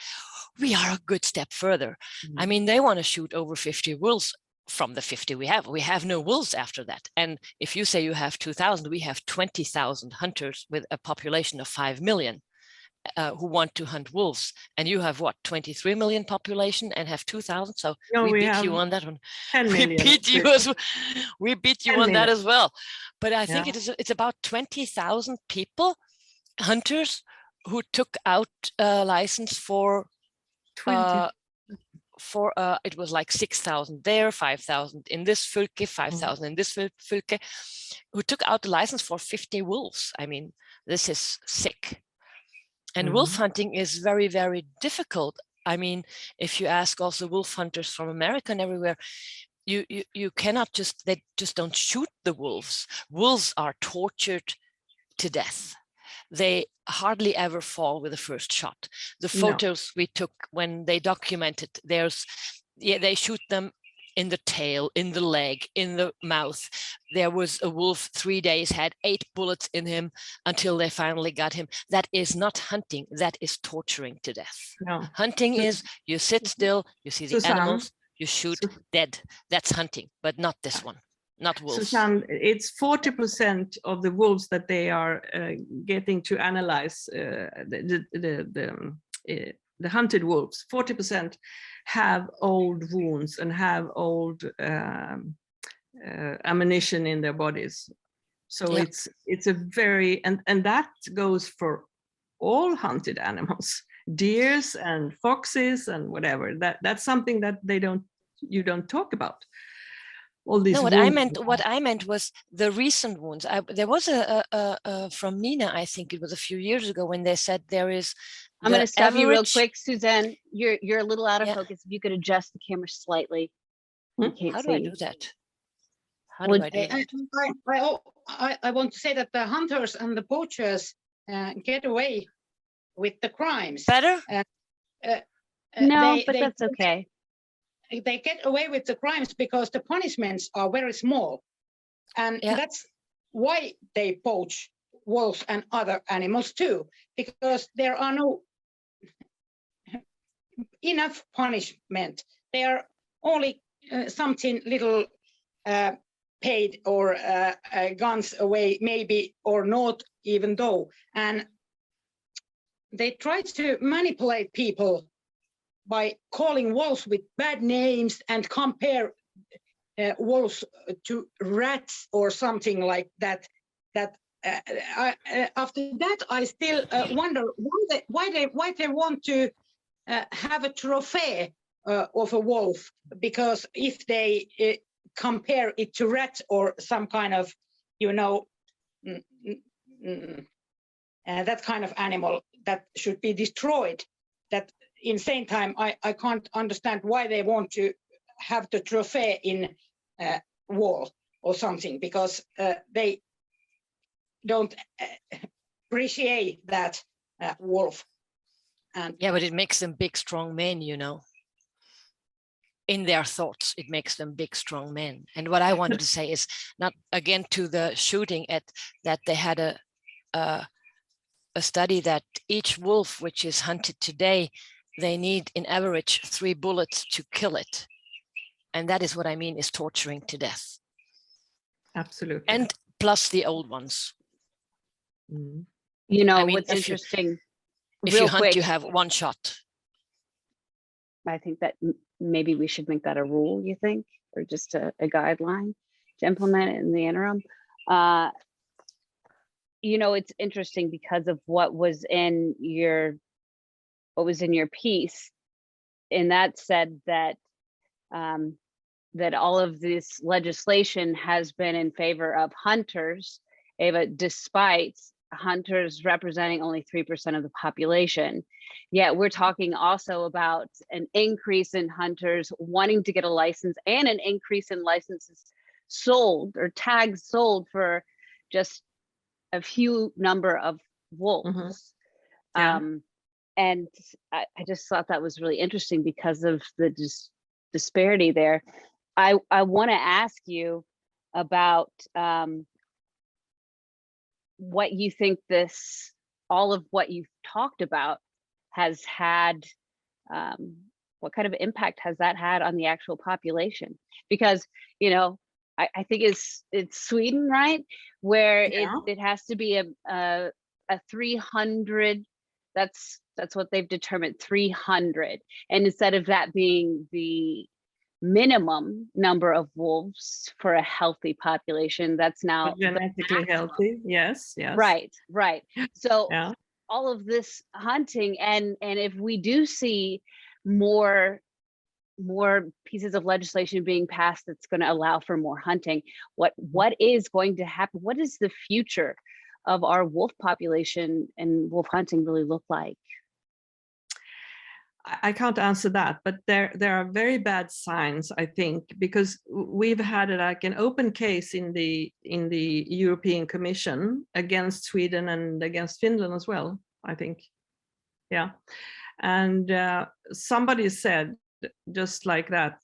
we are a good step further. I mean, they want to shoot over 50 wolves from the 50 we have. We have no wolves after that. And if you say you have 2,000, we have 20,000 hunters with a population of 5 million. Who want to hunt wolves, and you have what, 23 million population and have 2,000. So No, we beat have you on that one. 10 million. We beat you 10 on that million. as well. But I think Yeah. it's about 20,000 people, hunters, who took out a license for 20. It was like 6,000 there, 5,000 in this fylke, 5,000 in this fylke, who took out the license for 50 wolves. I mean, this is sick. And wolf hunting is very, very difficult. I mean, if you ask also wolf hunters from America and everywhere, you cannot just, they just don't shoot the wolves. Wolves are tortured to death. They hardly ever fall with the first shot. The photos we took when they documented, they shoot them in the tail, in the leg, in the mouth. There was a wolf 3 days, had 8 bullets in him until they finally got him. That is not hunting, that is torturing to death. No. Hunting is you sit still, you see the animals, you shoot, dead. That's hunting, but not this one, not wolves. Susanne, it's 40% of the wolves that they are getting to analyze, the hunted wolves, 40% have old wounds and have old ammunition in their bodies. So it's a very, and that goes for all hunted animals, deers and foxes and whatever. That's something that you don't talk about. All these no, wounds. what I meant was the recent wounds. There was a from Nina, I think it was a few years ago, when they said there is. I'm going to stop you real quick, Suzanne. You're a little out of focus. If you could adjust the camera slightly. How do I do that? How do I do that? I want to say that the hunters and the poachers get away with the crimes. Better? No, but that's okay. They get away with the crimes because the punishments are very small. And that's why they poach wolves and other animals too, because there are no enough punishment. They are only something little paid or guns away, maybe, or not even though. And they try to manipulate people by calling wolves with bad names and compare wolves to rats or something like that. After that, I still wonder why they want to have a trophy of a wolf, because if they compare it to rat or some kind of, that kind of animal that should be destroyed, that in same time, I can't understand why they want to have the trophy in wall or something, because they don't appreciate that wolf. And yeah, but it makes them big, strong men, in their thoughts. It makes them big, strong men. And what I wanted to say is, not again to the shooting, at that they had a study that each wolf which is hunted today, they need in average 3 bullets to kill it. And that is what I mean is torturing to death. Absolutely. And plus the old ones. What's interesting, if you hunt, you have 1 shot. I think that maybe we should make that a rule, you think, or just a guideline to implement it in the interim. It's interesting because of what was in your piece, and that said that that all of this legislation has been in favor of hunters, Eva, despite hunters representing only 3% of the population. Yet we're talking also about an increase in hunters wanting to get a license and an increase in licenses sold or tags sold for just a few number of wolves. And I just thought that was really interesting because of the disparity there. I want to ask you about what you think all of what you've talked about has had, what kind of impact has that had on the actual population? Because, you know, I think it's Sweden, right? Where it has to be a 300, that's what they've determined, 300. And instead of that being the minimum number of wolves for a healthy population, that's now genetically healthy. Yes. Right. So yeah. all of this hunting, and if we do see more pieces of legislation being passed that's going to allow for more hunting, what is going to happen? What does the future of our wolf population and wolf hunting really look like? I can't answer that, but there are very bad signs, I think, because we've had like an open case in the European Commission against Sweden and against Finland as well, I think. Yeah. And somebody said just like that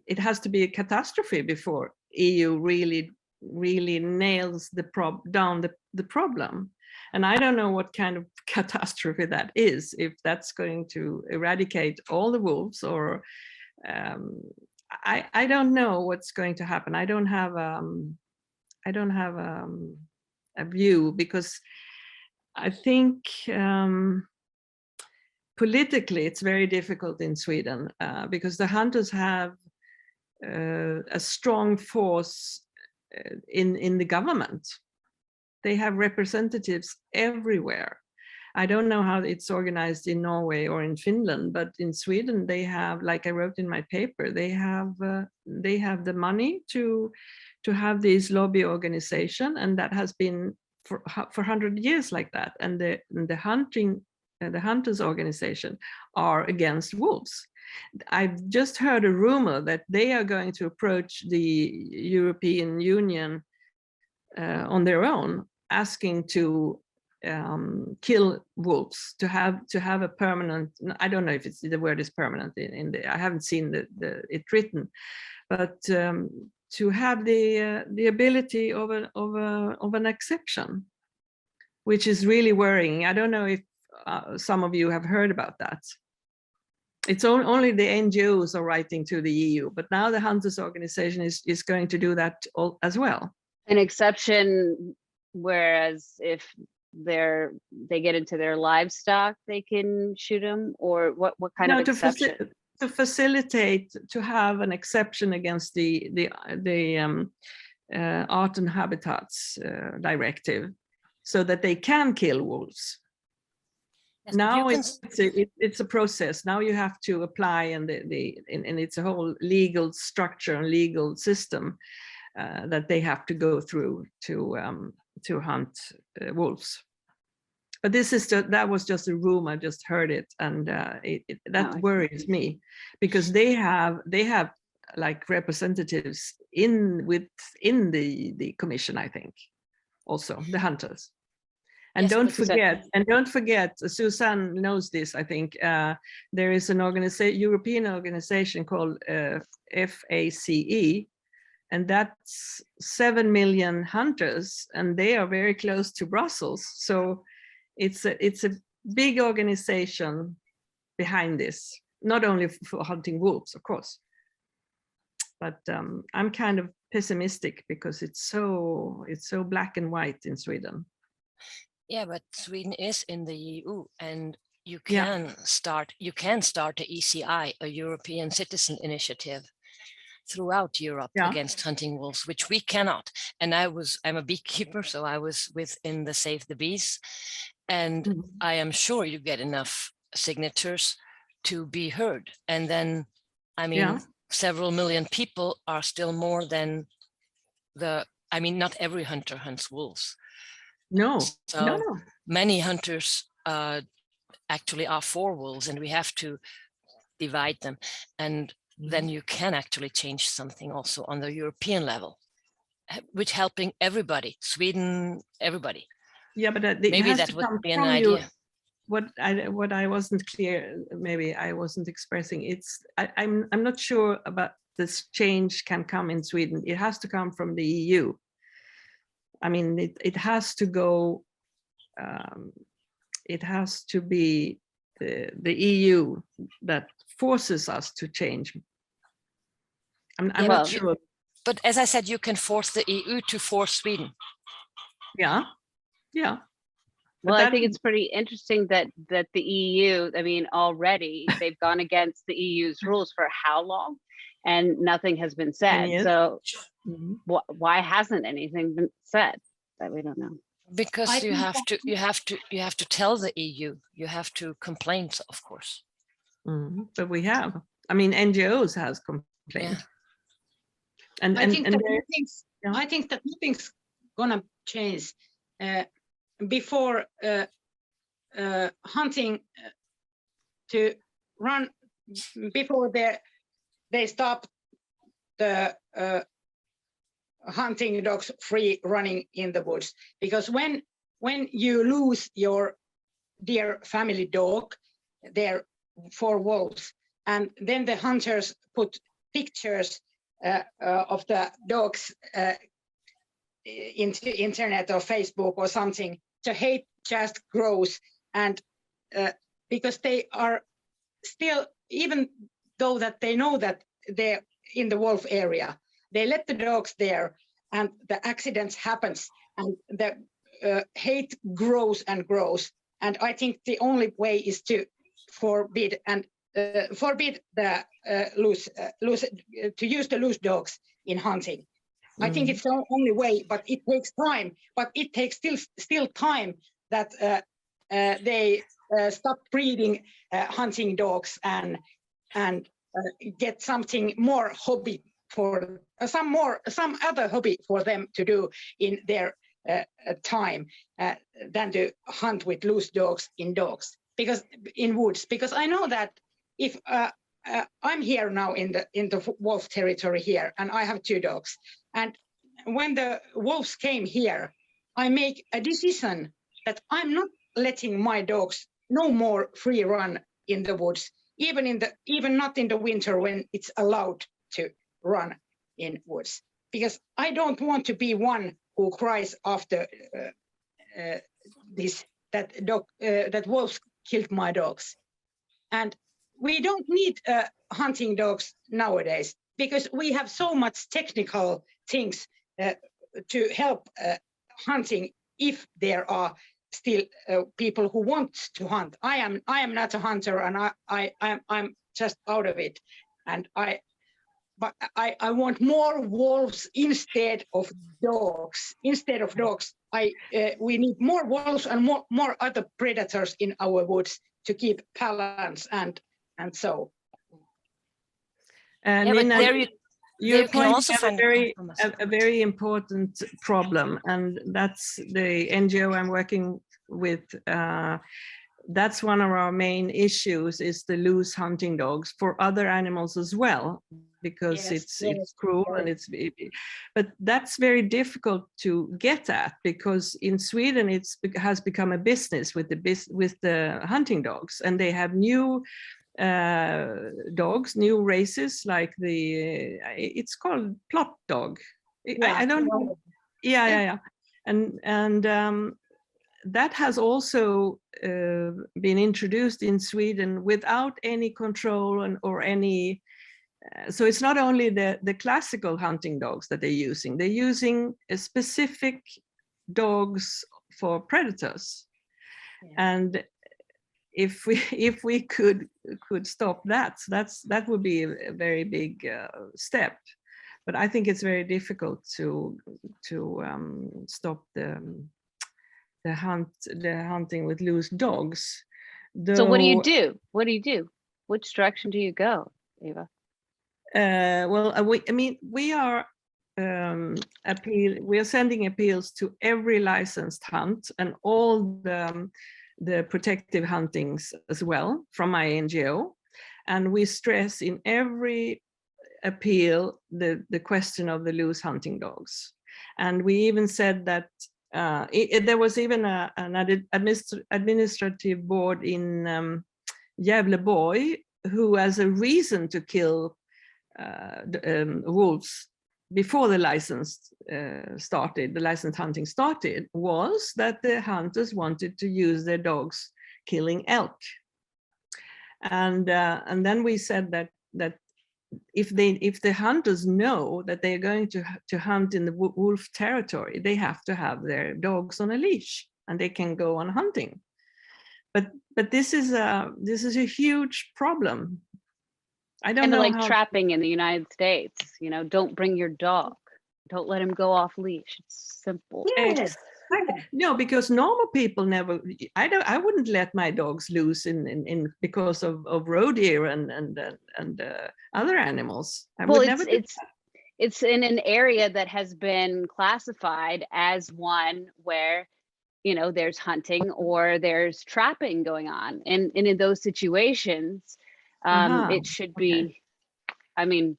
it has to be a catastrophe before EU really nails down the problem. And I don't know what kind of catastrophe that is, if that's going to eradicate all the wolves, or I don't know what's going to happen. I don't have a view, because I think politically it's very difficult in Sweden, because the hunters have a strong force in the government. They have representatives everywhere. I don't know how it's organized in Norway or in Finland, but in Sweden they have, like I wrote in my paper, they have the money to have this lobby organization, and that has been for 100 years like that. And the hunters organization are against wolves. I've just heard a rumor that they are going to approach the European Union on their own, asking to kill wolves, to have a permanent, I don't know if it's the word is permanent I haven't seen it written, but to have the ability of an exception, which is really worrying. I don't know if some of you have heard about that. It's only the NGOs are writing to the EU, but now the Hunters Organization is going to do that as well. An exception, whereas if they get into their livestock, they can shoot them, or what kind of exception? To facilitate, to have an exception against the Art and Habitats Directive, so that they can kill wolves. Yes, now it's a process. Now you have to apply, and it's a whole legal structure and legal system that they have to go through to hunt wolves. But that was just a rumor. I just heard it, and that worries me, because they have like representatives within the commission, I think, also the hunters. And yes, don't forget, Susanne knows this, I think, there is an European organization called FACE, and that's 7 million hunters, and they are very close to Brussels. So it's a big organization behind this, not only for hunting wolves, of course, but I'm kind of pessimistic, because it's so black and white in Sweden. Yeah, but Sweden is in the EU, and you can start the ECI, a European Citizen Initiative, throughout Europe against hunting wolves, which we cannot. And I'm a beekeeper, so I was within the Save the Bees, and I am sure you get enough signatures to be heard. And then, I mean, several million people are still more than not every hunter hunts wolves. No, so many hunters actually are for wolves, and we have to divide them. And then you can actually change something also on the European level, which helping everybody, Sweden, everybody. Yeah, but maybe that would be an idea. What I wasn't clear, maybe I wasn't expressing, I'm not sure about this change can come in Sweden. It has to come from the EU. I mean, it has to go, it has to be the EU that forces us to change. I'm Yeah, not well, sure. But as I said, you can force the EU to force Sweden. Yeah, yeah. But well, I that- think it's pretty interesting that the EU, I mean, already they've gone against the EU's rules for how long, and nothing has been said. years. So Mhm. why hasn't anything been said? That we don't know. Because I you think have to tell the EU. You have to complain, of course. Mhm. But we have. I mean, NGOs has complained. Yeah. And I think that there- nothing's, yeah. I think that nothing's gonna change before hunting to run before they stop the hunting dogs free running in the woods, because when you lose your dear family dog there for wolves, and then the hunters put pictures of the dogs into internet or Facebook or something, the hate just grows. And because they are still, even though that they know that they're in the wolf area, they let the dogs there, and the accidents happens, and the hate grows and grows. And I think the only way is to forbid the to use the loose dogs in hunting. I think it's the only way, but it takes time. But it takes still time that they stop breeding hunting dogs and get something more hobby for some other hobby for them to do in their time than to hunt with loose dogs in woods. Because I know that if I'm here now in the wolf territory here, and I have 2 dogs, and when the wolves came here, I make a decision that I'm not letting my dogs no more free run in the woods, even not in the winter when it's allowed to run in woods, because I don't want to be one who cries after that wolves killed my dogs. And we don't need hunting dogs nowadays, because we have so much technical things to help hunting if there are still people who want to hunt. I am not a hunter, and I'm just out of it. And but I want more wolves instead of dogs. We need more wolves and more other predators in our woods to keep balance and so. Yeah, but Nina, there you you're can also pointing find out a very important problem, and that's the NGO I'm working with. That's one of our main issues, is the loose hunting dogs for other animals as well, because Yes, it's cruel and but that's very difficult to get at, because in Sweden it has become a business with the hunting dogs, and they have new dogs, new races, like it's called plot dog. I don't know. Yeah. And that has also been introduced in Sweden without any control or any. So it's not only the classical hunting dogs that they're using. They're using specific dogs for predators, and if we could stop that, that would be a very big step. But I think it's very difficult to stop the hunting with loose dogs. So what do you do? Which direction do you go, Eva? We are we are sending appeals to every licensed hunt and all the protective huntings as well from my NGO, and we stress in every appeal the question of the loose hunting dogs. And we even said that there was even an administrative board in Gävleborg who, as a reason to kill wolves, before the licensed hunting started, was that the hunters wanted to use their dogs killing elk. And then we said that if the hunters know that they're going to hunt in the wolf territory, they have to have their dogs on a leash and they can go on hunting. But this is a huge problem. I don't know, like how trapping in the United States, you know, don't bring your dog, don't let him go off leash. It's simple. Yes. No, because normal people never. I wouldn't let my dogs loose in because of roe deer and other animals. I Well, would never do that. It's in an area that has been classified as one where, you know, there's hunting or there's trapping going on, and in those situations, it should be. I mean,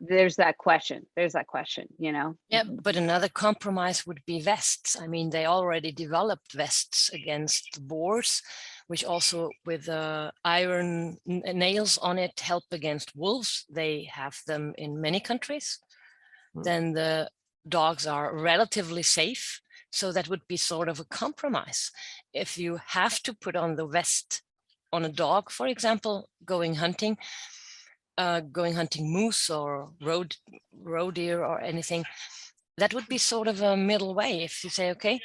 there's that question. You know. Yeah, but another compromise would be vests. I mean, they already developed vests against boars, which also with iron nails on it help against wolves. They have them in many countries. Then the dogs are relatively safe. So that would be sort of a compromise. If you have to put on the vest on a dog, for example, going hunting moose or roe deer or anything, that would be sort of a middle way. If you say, okay,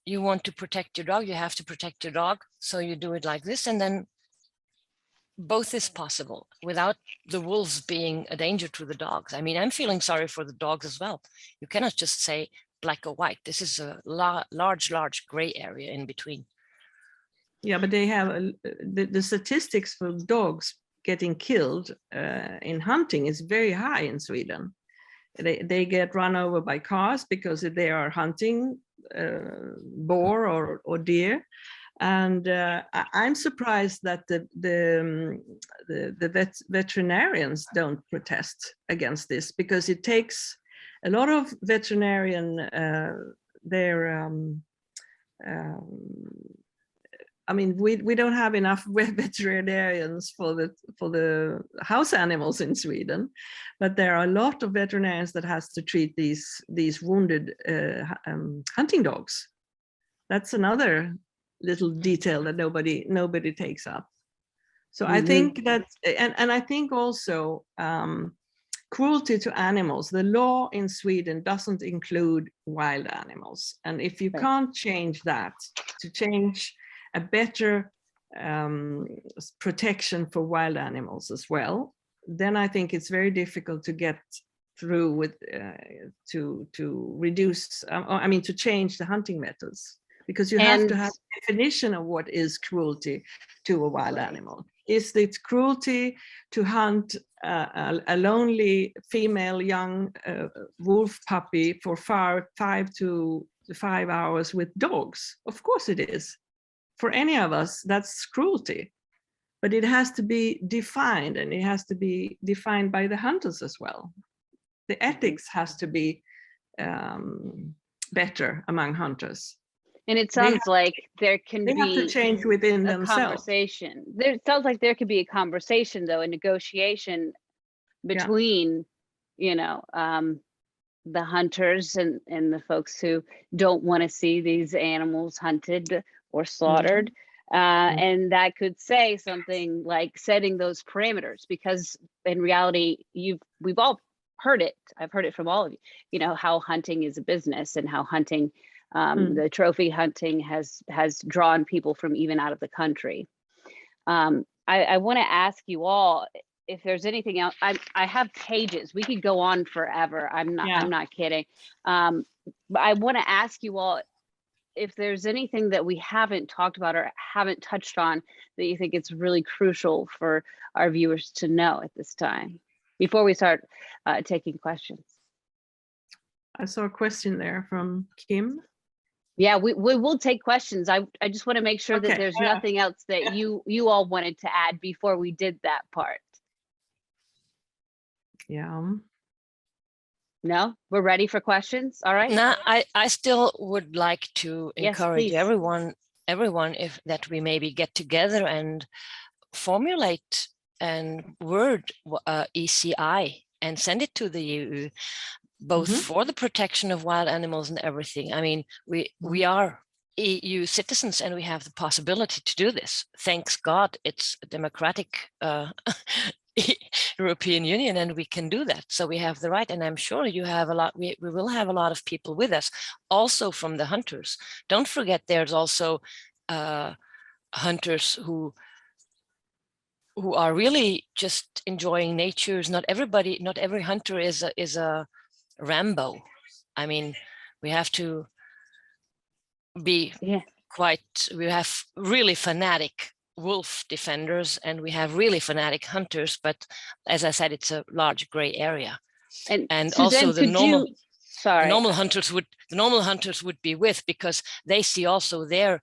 you want to protect your dog, you have to protect your dog, so you do it like this, and then both is possible without the wolves being a danger to the dogs. I mean, I'm feeling sorry for the dogs as well. You cannot just say black or white. This is a large gray area in between. Yeah, but they have the statistics for dogs getting killed in hunting is very high in Sweden. They get run over by cars because they are hunting boar or deer, and I'm surprised that the veterinarians don't protest against this, because it takes a lot of veterinarian I mean, we don't have enough veterinarians for the house animals in Sweden, but there are a lot of veterinarians that has to treat these wounded hunting dogs. That's another little detail that nobody takes up. So I think that, and I think also cruelty to animals. The law in Sweden doesn't include wild animals, and if you can't change that to change a better protection for wild animals as well, then I think it's very difficult to get through with to reduce. I mean, to change the hunting methods, because you have to have a definition of what is cruelty to a wild animal. Is it cruelty to hunt a lonely female young wolf puppy for 5 to 5 hours with dogs? Of course it is. For any of us, that's cruelty, but it has to be defined, and it has to be defined by the hunters as well. The ethics has to be better among hunters. And it sounds like there can be have to change within a themselves. conversation. It sounds like there could be a conversation, though, a negotiation between, you know, the hunters and the folks who don't want to see these animals hunted or slaughtered. And that could say something like setting those parameters, because in reality, we've all heard it. I've heard it from all of you, you know, how hunting is a business, and how hunting, the trophy hunting has drawn people from even out of the country. I want to ask you all if there's anything else. I have pages. We could go on forever. I'm not kidding. But I want to ask you all if there's anything that we haven't talked about or haven't touched on that you think it's really crucial for our viewers to know at this time, before we start taking questions. I saw a question there from Kim. Yeah, we will take questions. I just want to make sure that there's nothing else that you all wanted to add before we did that part. Yeah. No, we're ready for questions. All right. No, I still would like to encourage please. everyone if that we maybe get together and formulate and word ECI and send it to the EU, both for the protection of wild animals and everything. I mean, we are EU citizens and we have the possibility to do this. Thanks God, it's a democratic European Union, and we can do that. So we have the right, and I'm sure you have a lot. We will have a lot of people with us, also from the hunters. Don't forget, there's also hunters who are really just enjoying nature. Not every hunter is a Rambo. I mean, we have to be we have really fanatic wolf defenders and we have really fanatic hunters, but as I said, it's a large gray area. And Suzanne, also the normal hunters would be with, because they see also their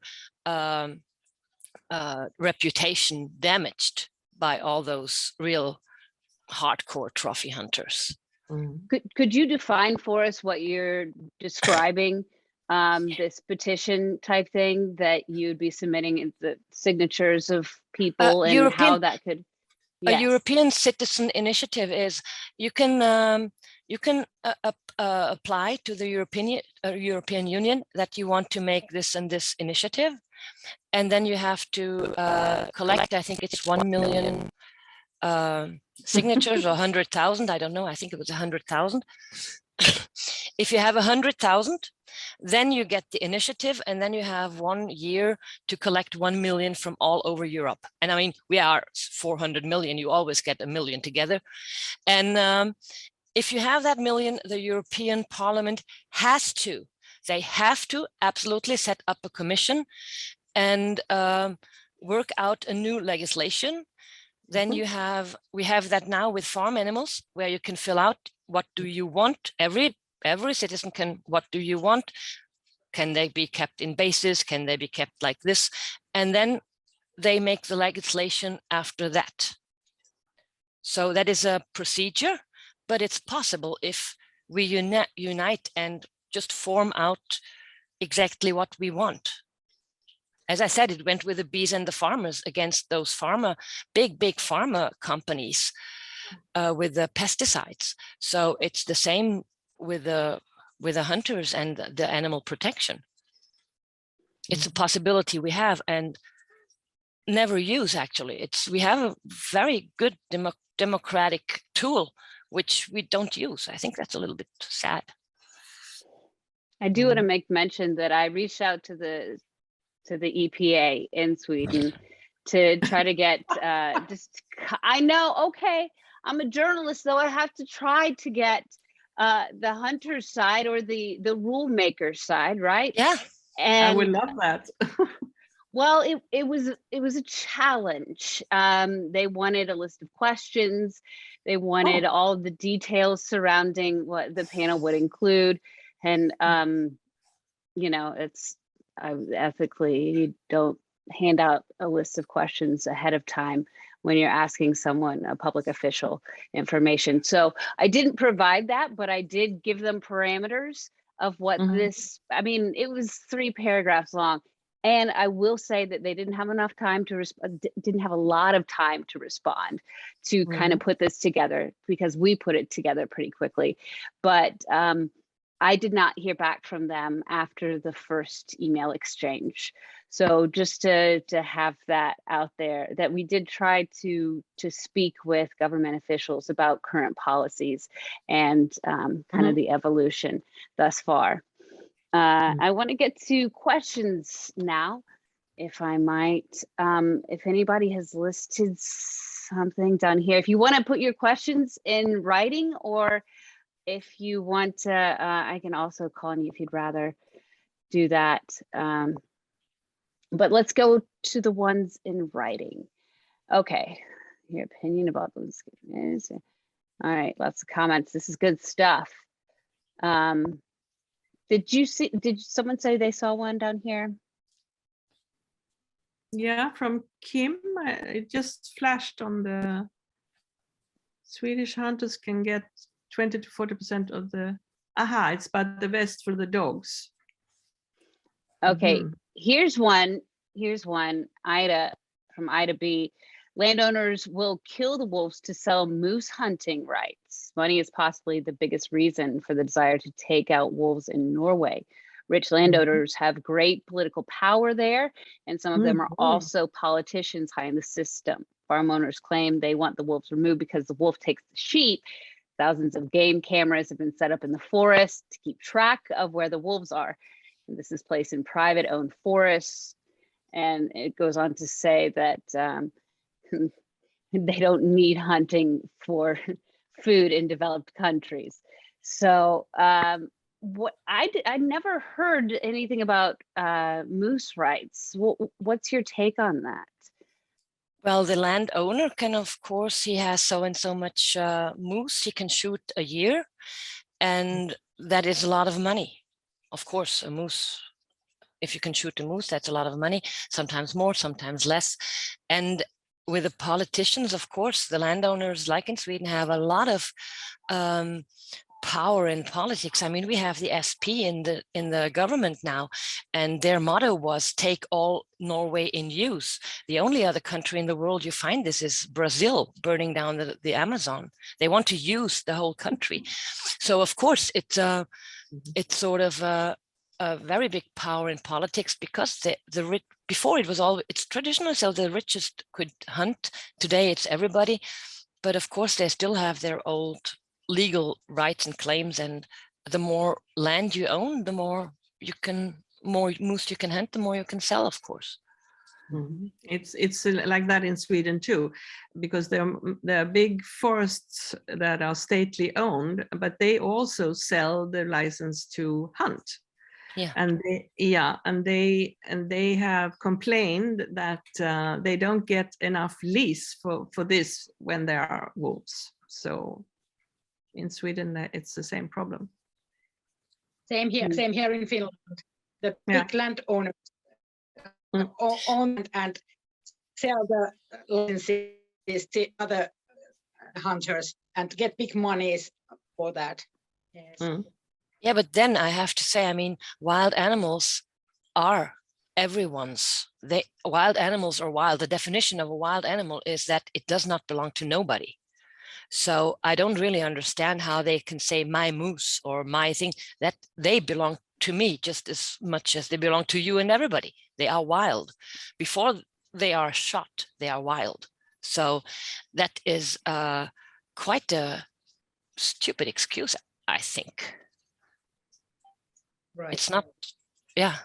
reputation damaged by all those real hardcore trophy hunters. Could you define for us what you're describing, this petition type thing that you'd be submitting in the signatures of people and how that could? Yes. A European citizen initiative is you can apply to the European Union that you want to make this and this initiative, and then you have to collect, I think it's 1 million signatures or 100,000. I don't know. I think it was 100,000. If you have 100,000, then you get the initiative, and then you have 1 year to collect 1 million from all over Europe. And I mean, we are 400 million. You always get 1 million together. And if you have that million, the European Parliament they have to absolutely set up a commission and work out a new legislation. Then we have that now with farm animals, where you can fill out what do you want. Every citizen can, what do you want? Can they be kept in bases? Can they be kept like this? And then they make the legislation after that. So that is a procedure, but it's possible if we unite and just form out exactly what we want. As I said, it went with the bees and the farmers against those big pharma companies with the pesticides. So it's the same with the hunters and the animal protection. It's a possibility we have and never use, actually. We have a very good democratic tool, which we don't use. I think that's a little bit sad. I do want to make mention that I reached out to the EPA in Sweden to try to get I know, okay, I'm a journalist, though I have to try to get the hunter's side or the rule maker's side, right? Yeah, and I would love that. Well, it was a challenge. They wanted a list of questions. They wanted all the details surrounding what the panel would include, and you know, ethically, you don't hand out a list of questions ahead of time when you're asking someone, a public official, information. So I didn't provide that, but I did give them parameters of what this, I mean, it was 3 paragraphs long. And I will say that they didn't have enough time to didn't have a lot of time to respond to kind of put this together, because we put it together pretty quickly. But I did not hear back from them after the first email exchange. So just to have that out there, that we did try to speak with government officials about current policies and kind of the evolution thus far. I want to get to questions now, if I might. If anybody has listed something down here, if you want to put your questions in writing, or if you want to, I can also call on you if you'd rather do that. But let's go to the ones in writing. Okay, your opinion about those. All right, lots of comments. This is good stuff. Did someone say they saw one down here? Yeah, from Kim. It just flashed on the Swedish hunters can get 20 to 40% of the, it's about the vest for the dogs. Okay, here's one, Ida, from Ida B. Landowners will kill the wolves to sell moose hunting rights. Money is possibly the biggest reason for the desire to take out wolves in Norway. Rich landowners have great political power there, and some of them are also politicians high in the system. Farm owners claim they want the wolves removed because the wolf takes the sheep. Thousands of game cameras have been set up in the forest to keep track of where the wolves are. And this is placed in private owned forests. And it goes on to say that they don't need hunting for food in developed countries. So what I never heard anything about moose rights. What's your take on that? Well, the landowner can, of course, he has so and so much moose he can shoot a year, and that is a lot of money. Of course, a moose, if you can shoot a moose, that's a lot of money, sometimes more, sometimes less. And with the politicians, of course, the landowners, like in Sweden, have a lot of power in politics. I mean, we have the SP in the government now, and their motto was "Take all Norway in use." The only other country in the world you find this is Brazil, burning down the Amazon. They want to use the whole country. So of course it's sort of a very big power in politics, because the rich, before it's traditional, so the richest could hunt. Today it's everybody, but of course they still have their old legal rights and claims, and the more land you own, the more moose you can hunt, the more you can sell, of course. It's like that in Sweden too, because there are big forests that are stately owned, but they also sell the license to hunt. Yeah. And they have complained that they don't get enough lease for this when there are wolves. So in Sweden, it's the same problem. Same here in Finland. The big landowners own and sell the licenses to other hunters and get big monies for that. Yes. Yeah, but then I have to say, I mean, wild animals are everyone's. Wild animals are wild. The definition of a wild animal is that it does not belong to nobody. So I don't really understand how they can say my moose or my thing, that they belong to me just as much as they belong to you and everybody. They are wild. Before they are shot, they are wild. So that is quite a stupid excuse, I think. Right. It's not, yeah.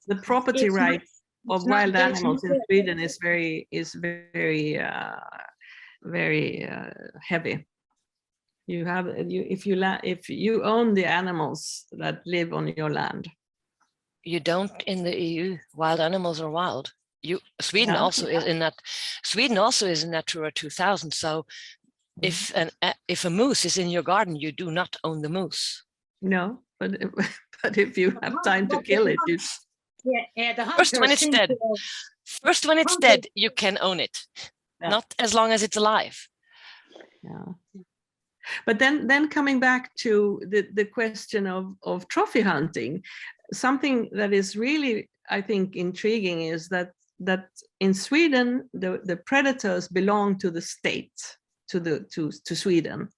The property rights of wild animals in Sweden is very heavy. If you own the animals that live on your land. You don't in the EU. Wild animals are wild. Sweden also is in that. Sweden also is in Natura 2000. So if a moose is in your garden, you do not own the moose. No, but if you have time to kill it, you. The first when it's dead. First when it's dead, you can own it. Yeah. Not as long as it's alive. Yeah. But then coming back to the question of trophy hunting, something that is really, I think, intriguing is that in Sweden the predators belong to the state, to Sweden,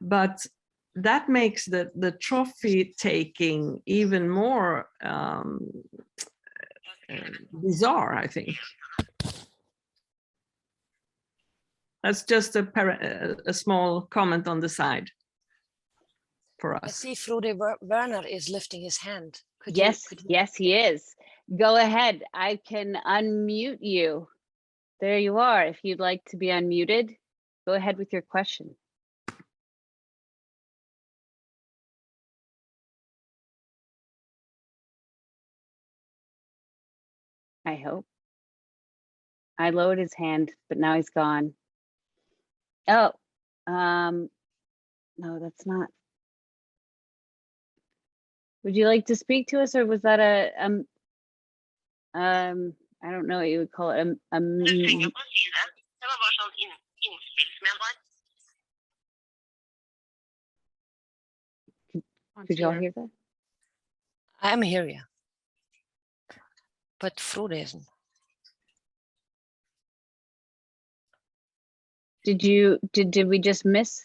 but that makes the trophy taking even more bizarre, I think. That's just a small comment on the side for us. I see Frode Werner is lifting his hand. Yes, he is. Go ahead. I can unmute you. There you are. If you'd like to be unmuted, go ahead with your question. I hope. I lowered his hand, but now he's gone. Oh, no, that's not. Would you like to speak to us, or was that I don't know what you would call it. Could you all hear that? I'm here, yeah. But Frode isn't. Did we just miss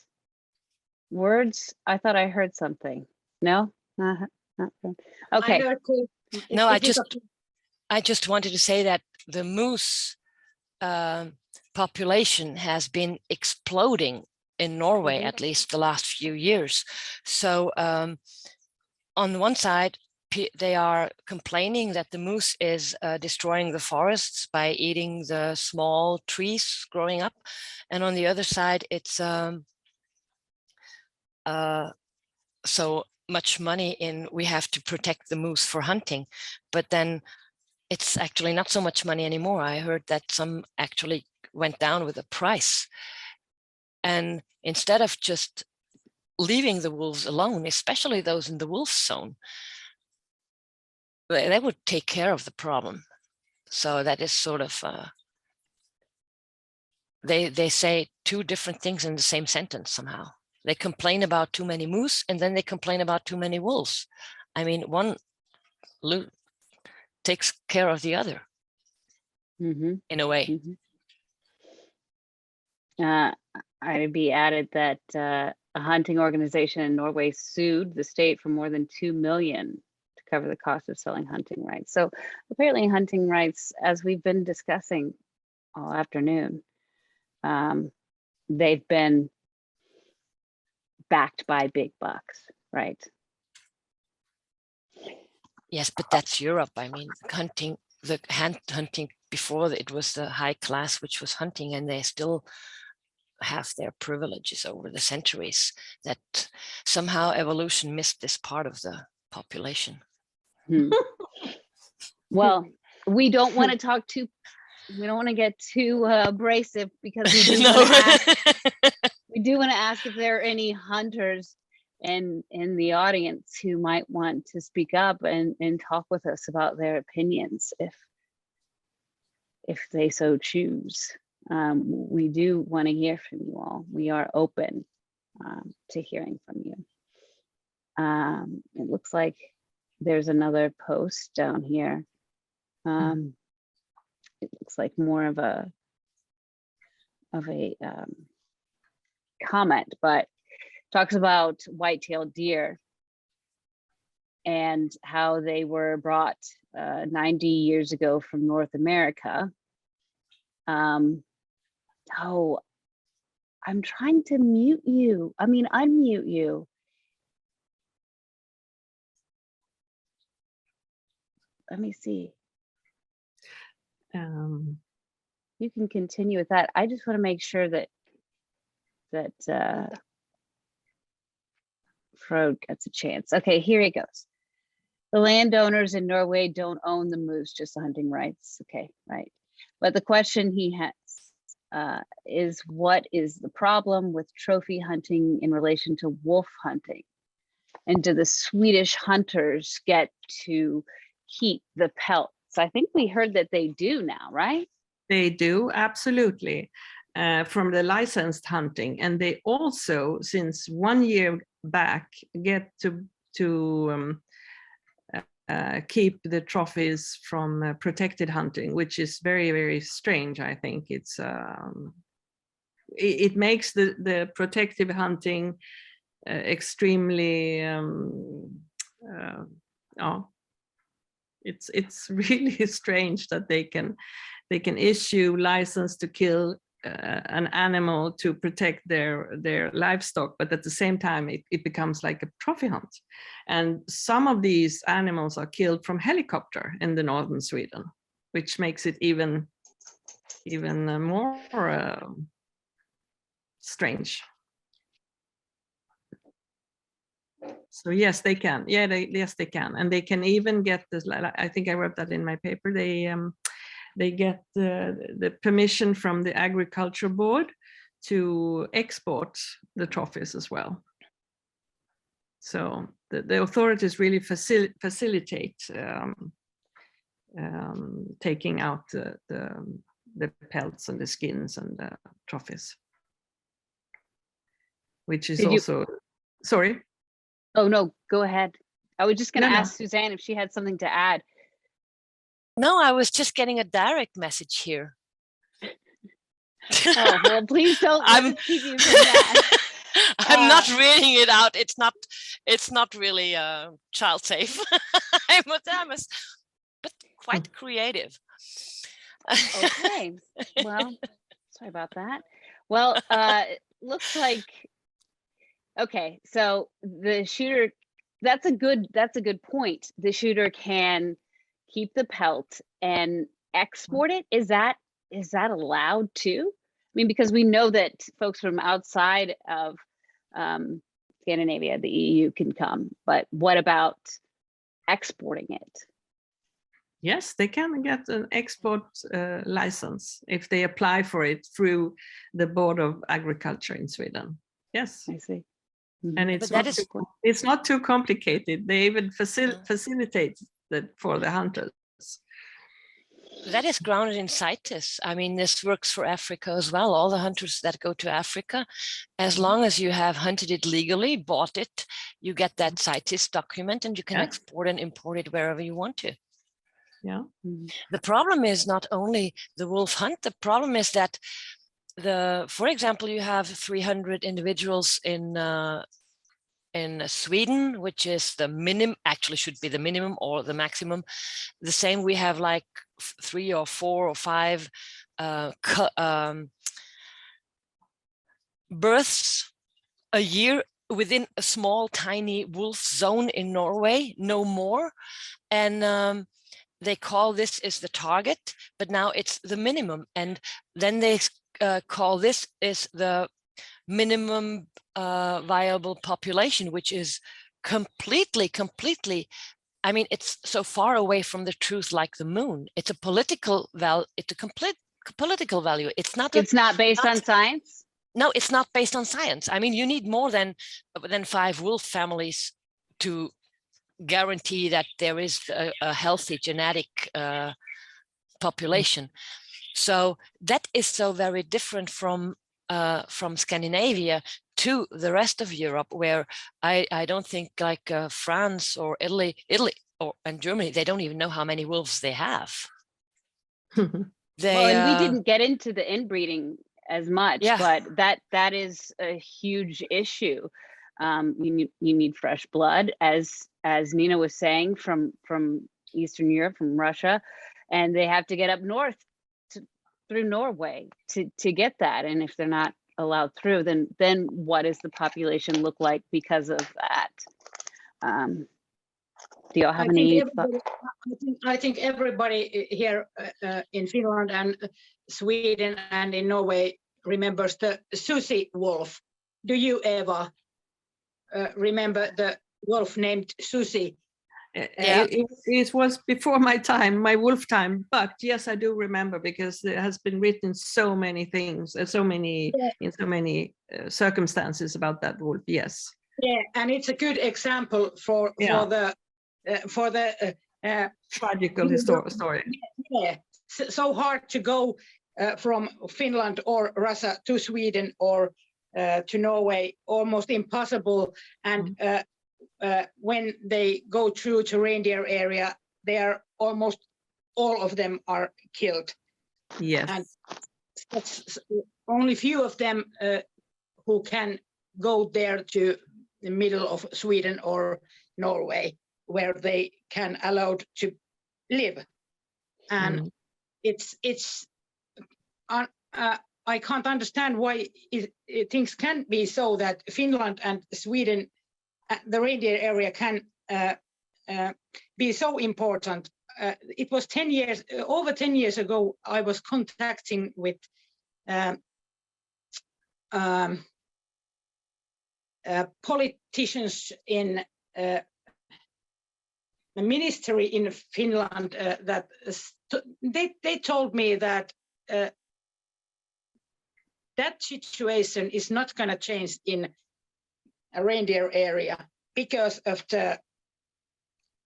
words? I thought I heard something. No? Okay. I heard too. No, It is I just wanted to say that the moose population has been exploding in Norway, at least the last few years. So on one side, they are complaining that the moose is destroying the forests by eating the small trees growing up. And on the other side, it's so much money in, we have to protect the moose for hunting, but then it's actually not so much money anymore. I heard that some actually went down with the price. And instead of just leaving the wolves alone, especially those in the wolf zone, they would take care of the problem. So that is sort of, they say two different things in the same sentence somehow. They complain about too many moose and then they complain about too many wolves. I mean, one takes care of the other in a way. I'd be added that a hunting organization in Norway sued the state for more than 2 million to cover the cost of selling hunting rights. So apparently hunting rights, as we've been discussing all afternoon, they've been backed by big bucks, right? Yes, but that's Europe. I mean, hunting before it was the high class which was hunting, and they still have their privileges over the centuries. That somehow evolution missed this part of the population. Well, we don't want to talk too. We don't want to get too abrasive because we do want to ask. We do want to ask if there are any hunters in the audience who might want to speak up and talk with us about their opinions if they so choose. We do want to hear from you all. We are open to hearing from you. It looks like there's another post down here. It looks like more of a comment, but talks about white-tailed deer and how they were brought 90 years ago from North America. Oh, I'm trying to unmute you. Let me see. You can continue with that. I just want to make sure that Frode gets a chance. Okay, here he goes. The landowners in Norway don't own the moose, just the hunting rights. Okay, right. But the question he has is, what is the problem with trophy hunting in relation to wolf hunting? And do the Swedish hunters get to keep the pelts? I think we heard that they do now, right? They do, absolutely, from the licensed hunting. And they also, since 1 year back, get to keep the trophies from protected hunting, which is very, very strange. I think it's it makes the protective hunting extremely it's really strange that they can issue license to kill an animal to protect their livestock, but at the same time it becomes like a trophy hunt. And some of these animals are killed from helicopter in the northern Sweden, which makes it even more strange. So yes, they can. Yeah, yes, they can, and they can even get this. I think I wrote that in my paper. They get the permission from the agriculture board to export the trophies as well. So the authorities really facilitate taking out the pelts and the skins and the trophies, which is also sorry. Oh no, go ahead. I was just going to ask Suzanne if she had something to add. No, I was just getting a direct message here. Oh, well, please don't let I'm- us keep you from that. I'm not reading it out. It's not really child safe. But quite creative. Okay, well, sorry about that. Well, it looks like, okay, so the shooter, that's a good point. The shooter can keep the pelt and export it. Is that allowed too? I mean, because we know that folks from outside of Scandinavia, the EU, can come, but what about exporting it? Yes, they can get an export license if they apply for it through the Board of Agriculture in Sweden. Yes, I see. and it's not too complicated. They even facilitate that for the hunters. That is grounded in CITES. I mean, this works for Africa as well. All the hunters that go to Africa, as long as you have hunted it legally, bought it, you get that CITES document and you can export and import it wherever you want to. Yeah. The problem is not only the wolf hunt, the problem is that for example, you have 300 individuals in Sweden, which is the minimum, actually should be the minimum or the maximum. The same, we have like 3 or 4 or 5 births a year within a small tiny wolf zone in Norway, no more. And they call this is the target, but now it's the minimum. And then they call this is the minimum viable population, which is completely, I mean, it's so far away from the truth like the moon. It's a political value. It's a complete political value. It's not based on science. No, it's not based on science. I mean, you need more than 5 wolf families to guarantee that there is a healthy genetic population. So that is so very different from Scandinavia to the rest of Europe, where I don't think like France or Italy and Germany, they don't even know how many wolves they have. Well, and we didn't get into the inbreeding as much, but that is a huge issue. You need fresh blood, as Nina was saying, from Eastern Europe, from Russia, and they have to get up north through Norway to get that. And if they're not allowed through, then what does the population look like because of that? Do y'all have any thoughts? I think everybody here in Finland and Sweden and in Norway remembers the Susi wolf. Do you ever remember the wolf named Susi? It was before my time, my wolf time, but yes, I do remember, because there has been written so many things, in so many circumstances about that wolf. Yes. Yeah, and it's a good example for the tragical story. Yeah, so hard to go from Finland or Russia to Sweden or to Norway, almost impossible. And when they go through to reindeer area, they are almost all of them are killed. Yes. And that's only few of them who can go there to the middle of Sweden or Norway, where they can allowed to live. And I can't understand why things can be so that Finland and Sweden, the reindeer area, can be so important. It was over 10 years ago, I was contacting with politicians in the ministry in Finland that they told me that that situation is not going to change in a reindeer area because of the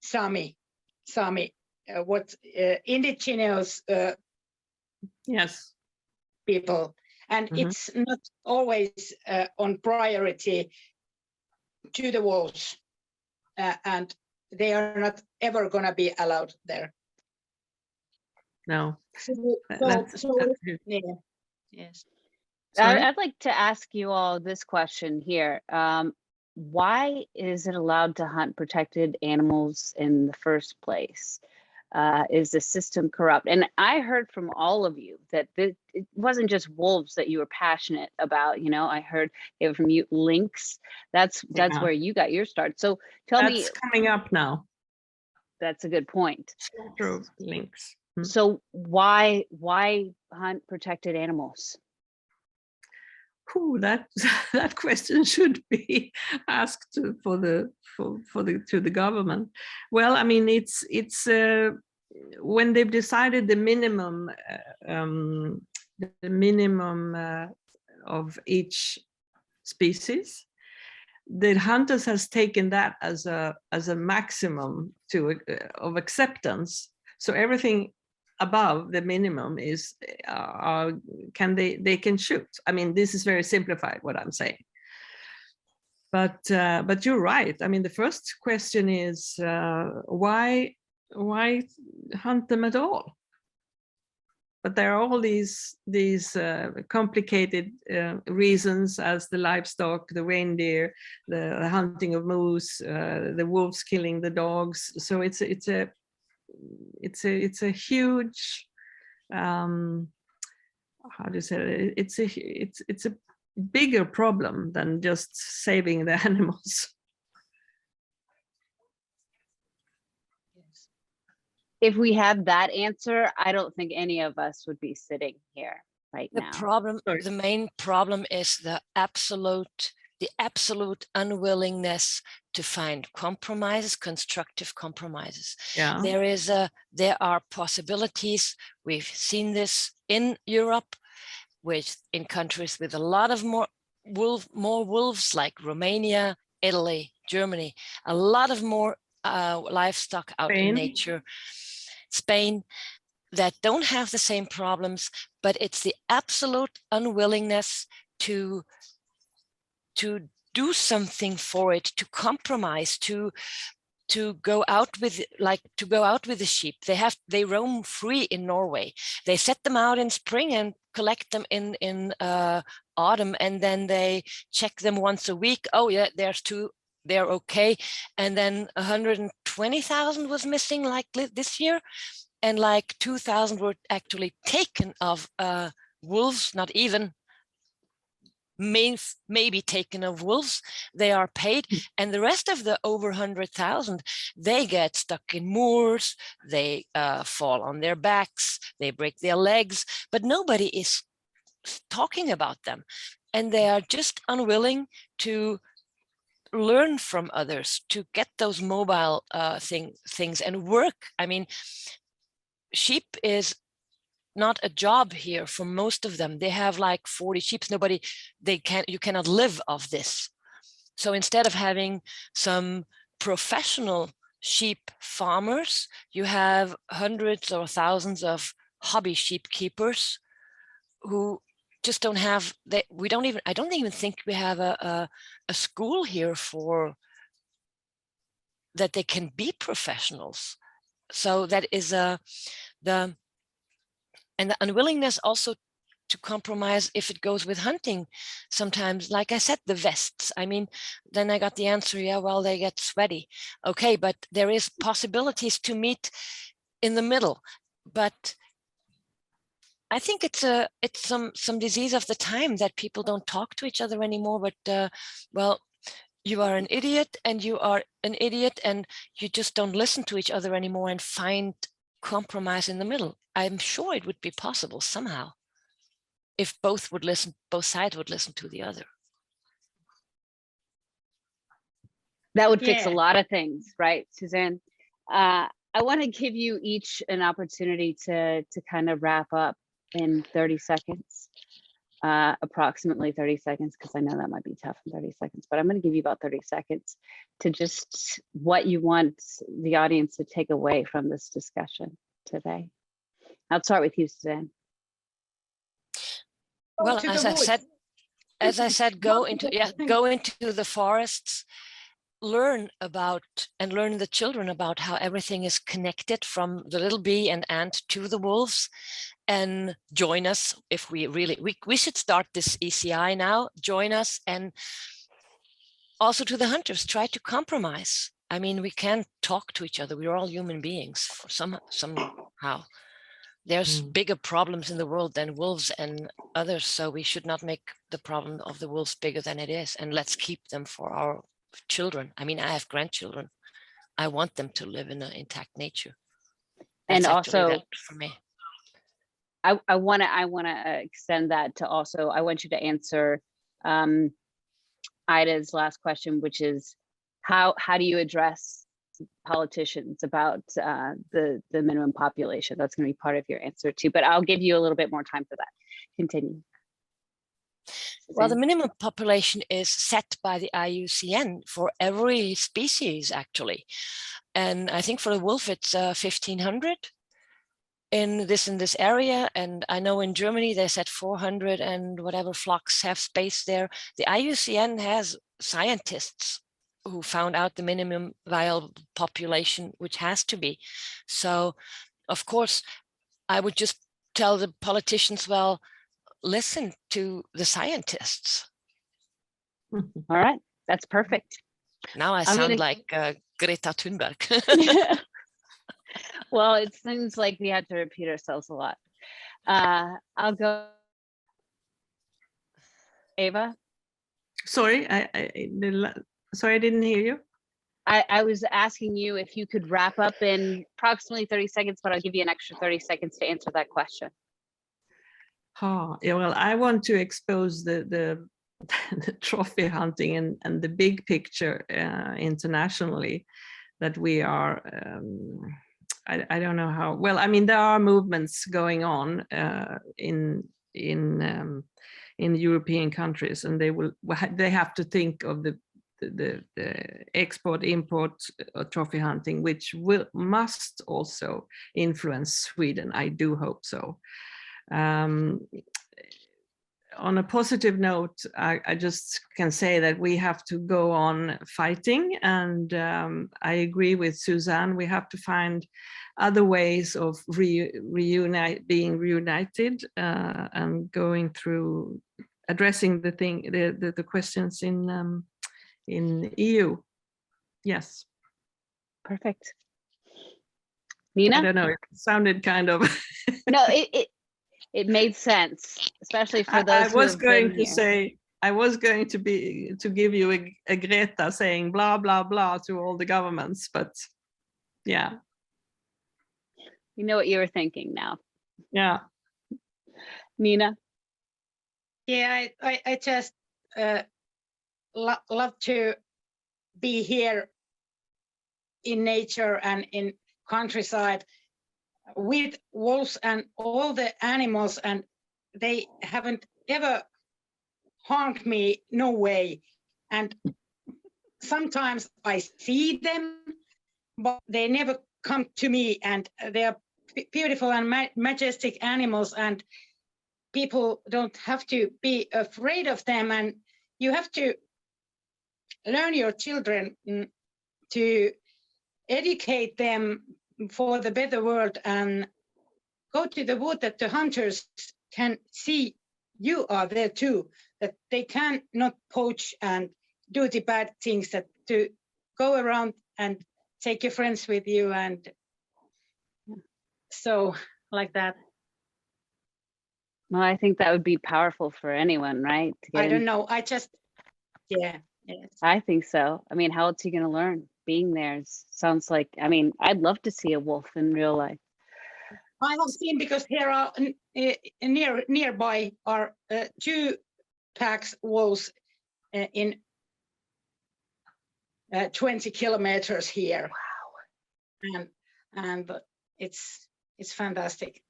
Sami, indigenous people, and it's not always on priority to the wolves, and they are not ever going to be allowed there. No. Yes. Sorry? I'd like to ask you all this question here. Why is it allowed to hunt protected animals in the first place? Is the system corrupt? And I heard from all of you that it wasn't just wolves that you were passionate about. You know, I heard it from you, lynx. That's Yeah. where you got your start. So tell me, That's coming up now. that's a good point. Slaughter of lynx. So why hunt protected animals? Ooh, that that question should be asked to the government. Well, I mean, it's when they've decided the minimum of each species, the hunters has taken that as a maximum of acceptance. So everything above the minimum is they can shoot. I mean, this is very simplified what I'm saying, but you're right. I mean, the first question is why hunt them at all? But there are all these complicated reasons, as the livestock, the reindeer, the hunting of moose, the wolves killing the dogs. So it's a huge how do you say it? It's a bigger problem than just saving the animals. If we have that answer, I don't think any of us would be sitting here right now. The main problem is the absolute unwillingness to find compromises, constructive compromises. Yeah. There are possibilities. We've seen this in Europe, in countries with a lot of more wolves, like Romania, Italy, Germany, a lot of more livestock out in nature. Spain, that don't have the same problems, but it's the absolute unwillingness to do something for it, to compromise, to go out with the sheep. They roam free in Norway. They set them out in spring and collect them in autumn, and then they check them once a week. Oh yeah, there's two, they're okay. And then 120,000 was missing like this year, and like 2,000 were actually taken of wolves, not even maybe taken of wolves. They are paid, and the rest of the over 100,000, they get stuck in moors, they fall on their backs, they break their legs, but nobody is talking about them, and they are just unwilling to learn from others, to get those mobile things and work. I mean, sheep is not a job here for most of them. They have like 40 sheep. You cannot live off this. So instead of having some professional sheep farmers, you have hundreds or thousands of hobby sheep keepers who just don't have, I don't even think we have a school here for that they can be professionals. So that is and the unwillingness also to compromise if it goes with hunting. Sometimes, like I said, the vests. I mean, then I got the answer, yeah, well, they get sweaty. Okay, but there is possibilities to meet in the middle. But I think it's some disease of the time that people don't talk to each other anymore. But well, you are an idiot and you are an idiot, and you just don't listen to each other anymore and find compromise in the middle. I'm sure it would be possible somehow if both sides would listen to the other. That would fix a lot of things, right, Suzanne? I want to give you each an opportunity to kind of wrap up in 30 seconds, approximately 30 seconds, because I know that might be tough in 30 seconds, but I'm going to give you about 30 seconds to just what you want the audience to take away from this discussion today. I'll start with you, Suzanne. Well, as I said, go into the forests, learn the children about how everything is connected, from the little bee and ant to the wolves, and join us if we should start this ECI now. Join us, and also to the hunters, try to compromise. I mean, we can talk to each other. We're all human beings somehow. There's bigger problems in the world than wolves and others, so we should not make the problem of the wolves bigger than it is, and let's keep them for our children. I mean, I have grandchildren. I want them to live in an intact nature. That's And also, that for me. I want to extend that to also, I want you to answer Ida's last question, which is how do you address politicians about the minimum population? That's going to be part of your answer too, but I'll give you a little bit more time for that. Continue. Well, the minimum population is set by the IUCN for every species, actually. And I think for the wolf, it's 1,500 in this area. And I know in Germany, they said 400 and whatever flocks have space there. The IUCN has scientists who found out the minimum viable population, which has to be. So, of course, I would just tell the politicians, well, listen to the scientists. All right, that's perfect. Now I sound like Greta Thunberg. Well, it seems like we had to repeat ourselves a lot. I'll go. Eva? Sorry, sorry, I didn't hear you. I was asking you if you could wrap up in approximately 30 seconds, but I'll give you an extra 30 seconds to answer that question. Yeah, well, I want to expose the trophy hunting and the big picture internationally, that we are, I don't know how, well, I mean, there are movements going on in European countries, and they have to think of the export import trophy hunting, which must also influence Sweden. I do hope so. On a positive note, I just can say that we have to go on fighting, and I agree with Suzanne. We have to find other ways of being reunited and going through addressing the questions in EU. Yes. Perfect. Nina? I don't know. It sounded kind of. No, it made sense, especially for those. I was going to say, I was going to give you a Greta saying blah blah blah to all the governments, but yeah. You know what you were thinking now. Yeah. Nina? Yeah, I just love to be here in nature and in countryside with wolves and all the animals, and they haven't ever harmed me, no way. And sometimes I see them, but they never come to me, and they are beautiful and majestic animals, and people don't have to be afraid of them. And you have to learn your children to educate them for the better world, and go to the wood that the hunters can see you are there too, that they can not poach and do the bad things, that to go around and take your friends with you, and so like that. Well, I think that would be powerful for anyone, right? I don't know. I just, yeah. Yes. I think so. I mean, how else are you going to learn? Being there sounds like, I mean, I'd love to see a wolf in real life. I have seen, because here are nearby are 2 packs wolves in 20 kilometers here. Wow. And it's fantastic.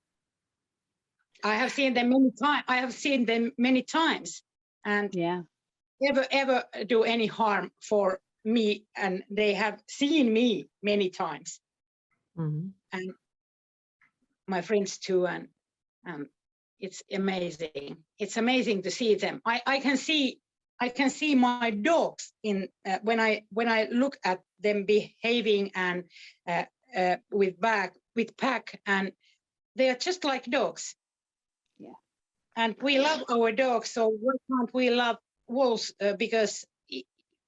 I have seen them many times. And yeah, ever do any harm for me, and they have seen me many times. Mm-hmm. And my friends too, and it's amazing. It's amazing to see them. I can see I can see my dogs in when I look at them behaving and with pack, and they are just like dogs. Yeah. And we love our dogs, so why can't we love wolves? Because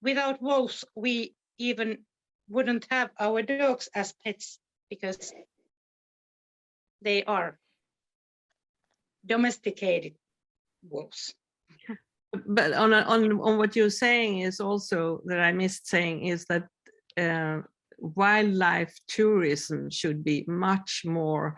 without wolves, we even wouldn't have our dogs as pets, because they are domesticated wolves. But on what you're saying is also that I missed saying is that wildlife tourism should be much more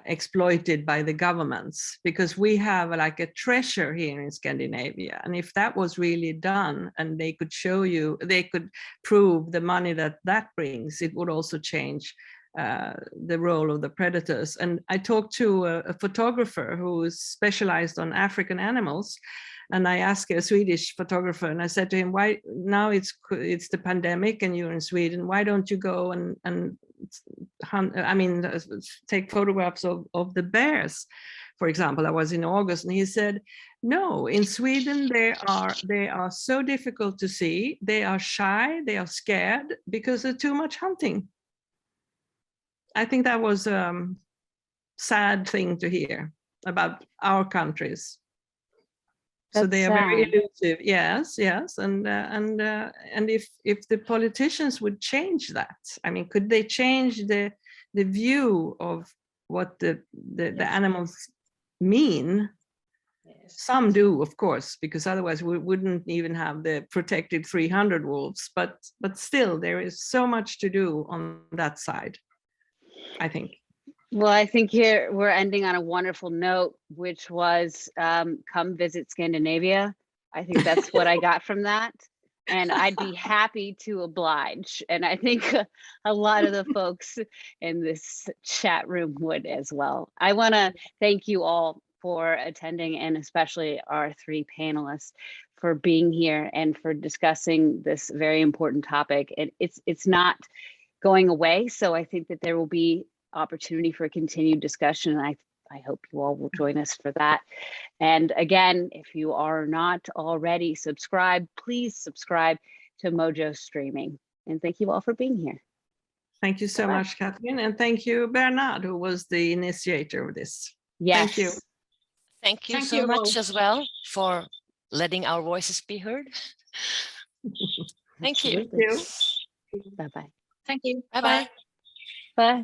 exploited by the governments, because we have like a treasure here in Scandinavia, and if that was really done and they could show you, they could prove the money that brings, it would also change the role of the predators. And I talked to a photographer who is specialized on African animals, and I asked a Swedish photographer, and I said to him, why now it's the pandemic and you're in Sweden, why don't you go and hunt, I mean, take photographs of the bears, for example? I was in August, and he said, no, in Sweden they are so difficult to see, they are shy, they are scared because there's too much hunting. I think that was a sad thing to hear about our countries. So they are very elusive. Yes, and if the politicians would change that, I mean, could they change the view of what the animals mean? Yes. Some do, of course, because otherwise we wouldn't even have the protected 300 wolves. But still, there is so much to do on that side, I think. Well, I think here we're ending on a wonderful note, which was come visit Scandinavia. I think that's what I got from that. And I'd be happy to oblige. And I think a lot of the folks in this chat room would as well. I want to thank you all for attending, and especially our three panelists for being here and for discussing this very important topic. And it's not going away. So I think that there will be opportunity for a continued discussion. And I hope you all will join us for that. And again, if you are not already subscribed, please subscribe to MojoStreaming. And thank you all for being here. Thank you so much, Catherine. And thank you, Bernard, who was the initiator of this. Yes. Thank you. Thank you so much as well for letting our voices be heard. Thank you. Thank you. Bye-bye. Thank you. Bye-bye. Bye.